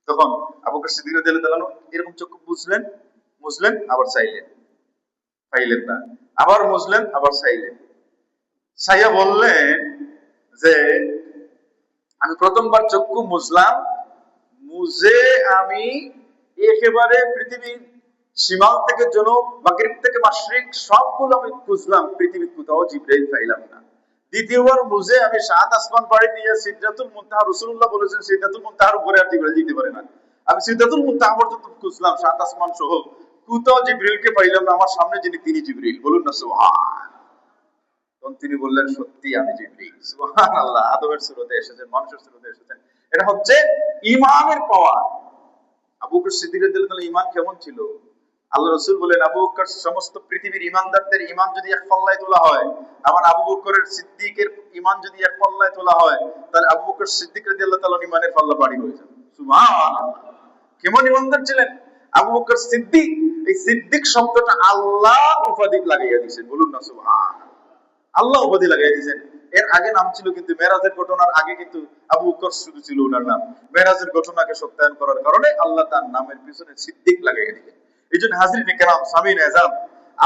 তখন আবু বকর সিদ্দিক রাদিয়াল্লাহু তাআলা এরকম চোখ বুঝলেন, মুছলেন, আবার চাইলেন, পাইলেন না, আবার মুছলেন, আবার চাইলেন, সাইয়া বললেন যে আমি প্রথমবার চক্ষু মুছলাম, মুজে আমি একেবারে পৃথিবীর সীমাল থেকে জনব, মাগরিব থেকে মাশরিক সবগুলো আমি খুঁজলাম, পৃথিবীর কোথাও জিবরাইল পাইলাম না। দ্বিতীয়বার মুজে আমি সাত আসমান পাড়ি দিয়ে সিদরাতুল মুনতাহা, রাসূলুল্লাহ বলেছেন সিদরাতুল মুনতাহার উপরে আর জিবরাইল যেতে পারে না, আমি সিদরাতুল মুনতাহা পর্যন্ত খুঁজলাম, সাত আসমান সহ কোথাও জিবরিলকে পাইলাম না, আমার সামনে যিনি তিনি জিবরিল, বলুন না সুবহান। তখন তিনি বললেন সত্যি আমি জিবরিল, সুবহানাল্লাহ। আদমের সুরতে এসেছেন, মানুষের সুরতে এসেছেন, এটা হচ্ছে ঈমানের পাওয়ার। আবু বকর সিদ্দিক রাদিয়াল্লাহু তাআলা ঈমান কেমন ছিল? আল্লাহ রাসূল বলেন আবু বকর সমস্ত পৃথিবীর ঈমানদারদের ঈমান যদি এক পাল্লায় তোলা হয়, আমার আবু বকরের সিদ্দিকের ঈমান যদি এক পাল্লায় তোলা হয়, তাহলে আবু বকর সিদ্দিক রাদিয়াল্লাহু তাআলা ঈমানের পাল্লা ভারী হয়ে যাবে, সুবহানাল্লাহ। কেমন ঈমানদার ছিলেন আবু বকর সিদ্দিক? এই সিদ্দিক শব্দটা আল্লাহ উপাধি লাগাইয়া দিয়েছেন, বলুন না সুবহানাল্লাহ। আল্লাহ উপাধি লাগাই দিয়েছেন। এর আগে নাম ছিল, কিন্তু মেরাজের ঘটনার আগে কিন্তু আবু বকর শুধু ছিল ওনার নাম। মেরাজের ঘটনাকে সত্যায়ন করার কারণে আল্লাহ তার নামের পিছনে সিদ্দিক লাগাই দিলেন। এই জন্য হাজরিনে কেরাম, সামিন এজাম,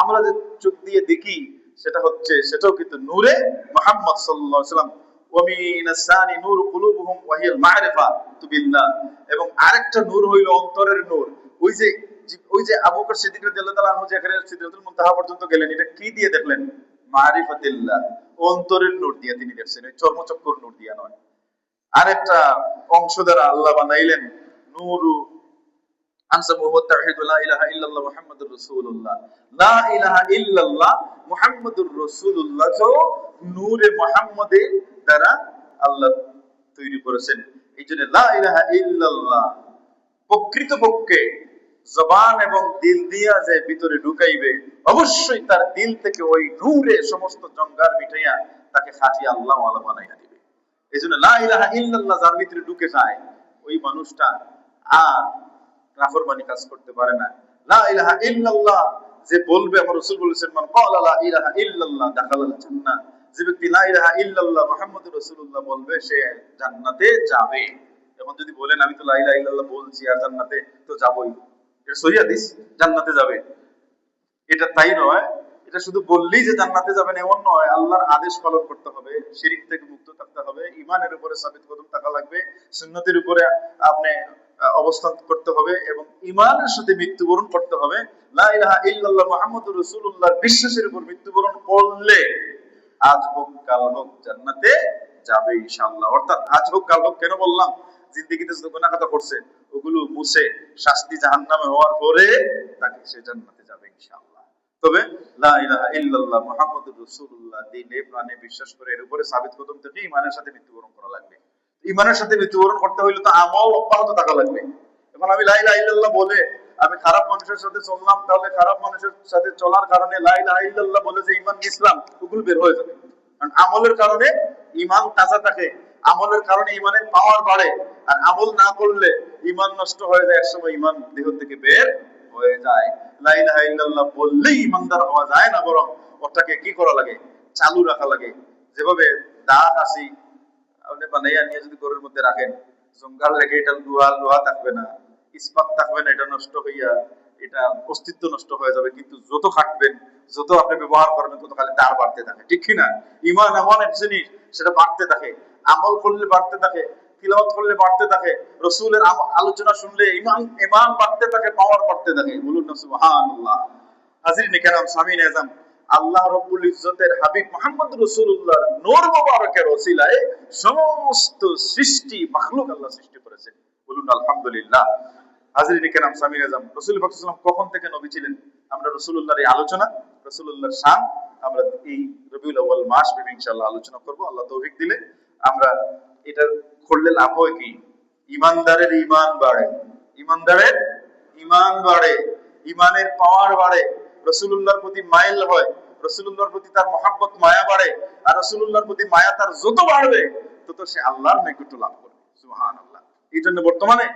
আমরা যে চোখ দিয়ে দেখি সেটা হচ্ছে, সেটাও কিন্তু নূরে মুহাম্মদ সাল্লাল্লাহু আলাইহি ওয়াসাল্লাম। ওয়া মিনাস সানি নূর কুলুবুহুম ওয়া হিয়াল মা'রিফাতু বিল্লাহ। এবং আরেকটা নূর হইল অন্তরের নূর, ওই যে আবু বকর সিদ্দিক রাদিয়াল্লাহু তাআলা আনহু যেখানে সিদরাতুল মুনতাহা পর্যন্ত গেলেন, এটা কি দিয়ে দেখলেন? মারিফাতিল্লাহ, অন্তরের নূর দিয়ে তিনি দেখছেন, এই চর্মচক্ষুর নূর দিয়ে নয়। আরেকটা অংশ দ্বারা আল্লাহ বানাইলেন নূরু আনসাবু ওয়া তাওহীদু লা ইলাহা ইল্লাল্লাহ মুহাম্মাদুর রাসূলুল্লাহ। লা ইলাহা ইল্লাল্লাহ মুহাম্মাদুর রাসূলুল্লাহ তো নূরে মুহাম্মাদের দ্বারা আল্লাহ তৈরি করেছেন। এইজন্য লা ইলাহা ইল্লাল্লাহ প্রকৃতপক্ষে জবান এবং দিল দিয়া যে ভিতরে ঢুকাইবে, অবশ্যই তার দিল থেকে ওই নূরে সমস্ত জঙ্গার মিটাইয়া তাকে খাঁটি আল্লাহ ওয়ালা বানাইয়া দিবে। এই জন্য লা ইলাহা ইল্লাল্লাহ যার ভিতরে ঢুকে যায়, ওই মানুষটা আর নাফরমানি কাজ করতে পারে না। লা ইলাহা ইল্লাল্লাহ যে বলবে, আমার রাসূল বলেছেন, মান ক্বালা লা ইলাহা ইল্লাল্লাহ দাখালাল জান্নাহ, যে ব্যক্তি লা ইলাহা ইল্লাল্লাহ মুহাম্মাদুর রাসূলুল্লাহ বলবে, সে জান্নাতে যাবে। এখন যদি বলেন আমি তো লা ইলাহা ইল্লাল্লাহ বলছি আর জান্নাতে তো যাবই, এটা সহিহ হাদিস, জান্নাতে যাবে, এটা তাই নয়। এটা শুধু বললেই যে জান্নাতে যাবেন এমন নয়, আল্লাহর আদেশ পালন করতে হবে, শিরক থেকে মুক্ত থাকতে হবে, ঈমানের উপরে সাবিত কদম থাকা লাগবে, সুন্নতের উপরে আপনি অবস্থান করতে হবে এবং ঈমানের সাথে মৃত্যুবরণ করতে হবে। লা ইলাহা ইল্লাল্লাহ মুহাম্মাদুর রাসূলুল্লাহ বিশ্বাসের উপর মৃত্যুবরণ করলে আজ হোক কাল হোক জান্নাতে যাবে ইনশাআল্লাহ। অর্থাৎ আজ হোক কাল হোক কেন বললাম? জিন্দেগিতে যত গুনাহ খাতা করছে ওগুলো মুছে শাস্তি জাহান্নামে হওয়ার পরে তাকে সে জান্নাতে যাবে ইনশাআল্লাহ। তবে লা ইলাহা ইল্লাল্লাহ মুহাম্মাদুর রাসূলুল্লাহ দিলে প্রাণে বিশ্বাস করে এর উপরে সাবিত কদম থেকে ঈমানের সাথে মৃত্যুবরণ করা লাগবে। ঈমানের সাথে মৃত্যুবরণ করতে হইলে তো আমল অব্যাহত থাকা লাগবে। এখন আমি লা ইলাহা ইল্লাল্লাহ বলে আমি খারাপ মানুষের সাথে চললাম, তাহলে খারাপ মানুষের সাথে চলার কারণে লা ইলাহা ইল্লাল্লাহ বলে যে ঈমান ইসলাম ওগুলো বের হয়ে যাবে। কারণ আমলের কারণে ঈমান তাজা থাকে, আমলের কারণে ঈমানের পাওয়ার বাড়ে, আর আমল না করলে ঈমান নষ্ট হয়ে যায়, একসময় ঈমান দেহ থেকে বের হয়ে যায়। লা ইলাহা ইল্লাল্লাহ বললেই ঈমানদার হওয়া যায় না, বরং ওটাকে কি করা লাগে? চালু রাখা লাগে। যেভাবে দাঁত আসি আপনি বানাইয়া নিয়ে যদি ঘরের মধ্যে রাখেন, জঙ্গাল লেগে এটা লোহা থাকবে না, ইস্পাত থাকবে না, এটা নষ্ট হইয়া এটা অস্তিত্ব নষ্ট হয়ে যাবে। কিন্তু যত খাটবেন, যত আপনি ব্যবহার করবেন, তত খালি তার বাড়তে থাকে, ঠিক কিনা? ঈমান এমন এক জিনিস, সেটা বাড়তে থাকে, আমল করলে বাড়তে থাকে, তিলাওয়াত করলে বাড়তে থাকে, রাসূলের আলোচনা শুনলে ঈমান বাড়তে থাকে, পাওয়ার বাড়তে থাকে। বলুন না সুবহানাল্লাহ। হাজিরিন কিরাম, সামিন আযম, আল্লাহ রাব্বুল ইজ্জতের হাবিব মুহাম্মদ রাসূলুল্লাহর নূর মোবারকের ওসিলায় সমস্ত সৃষ্টি মাখলুক আল্লাহ সৃষ্টি করেছেন। বলুন আলহামদুলিল্লাহ। হাজিরিন কিরাম, সামিন আযম, রাসূল পাক সাল্লাল্লাহু আলাইহি ওয়াসাল্লাম কখন থেকে নবী ছিলেন? আমরা রাসূলুল্লাহর এই আলোচনা, রাসূলুল্লাহর শান আমরা এই রবিউল আউয়াল মাস ভেবে ইনশাআল্লাহ আলোচনা করব, আল্লাহ তৌফিক দিলে। আমরা এটা করলে লাভ হয় কি? ঈমানদারের ঈমান বাড়ে, ঈমানদারের ঈমান বাড়ে, ঈমানের পাওয়ার বাড়ে, রাসূলুল্লাহর প্রতি মাইল হয়, রাসূলুল্লাহর প্রতি তার মহব্বত মায়া বাড়ে, আর রাসূলুল্লাহর প্রতি মায়া তার যত বাড়বে তত সে আল্লাহর নৈকট্য লাভ করবে। সুবহানাল্লাহ। এই জন্য বর্তমানে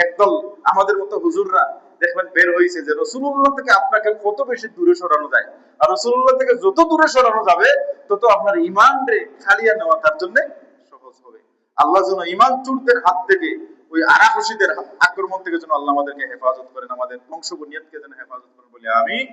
একদল আমাদের মতো হুজুররা দেখবেন বের হয়েছে যে রাসূলুল্লাহ থেকে আপনাকে কত বেশি দূরে সরানো যায়, আর রাসূলুল্লাহ থেকে যত দূরে সরানো যাবে তত আপনার ঈমান রে খালিয়া নেওয়া তার জন্য সহজ হবে। আল্লাহ যেন ঈমান চোরদের হাত থেকে, ওই আরাফসীদের আক্রমণ থেকে যেন আল্লাহ আমাদেরকে হেফাজত করেন, আমাদের বংশ বুনিয়াদকে যেন হেফাজত করেন বলে আমিন।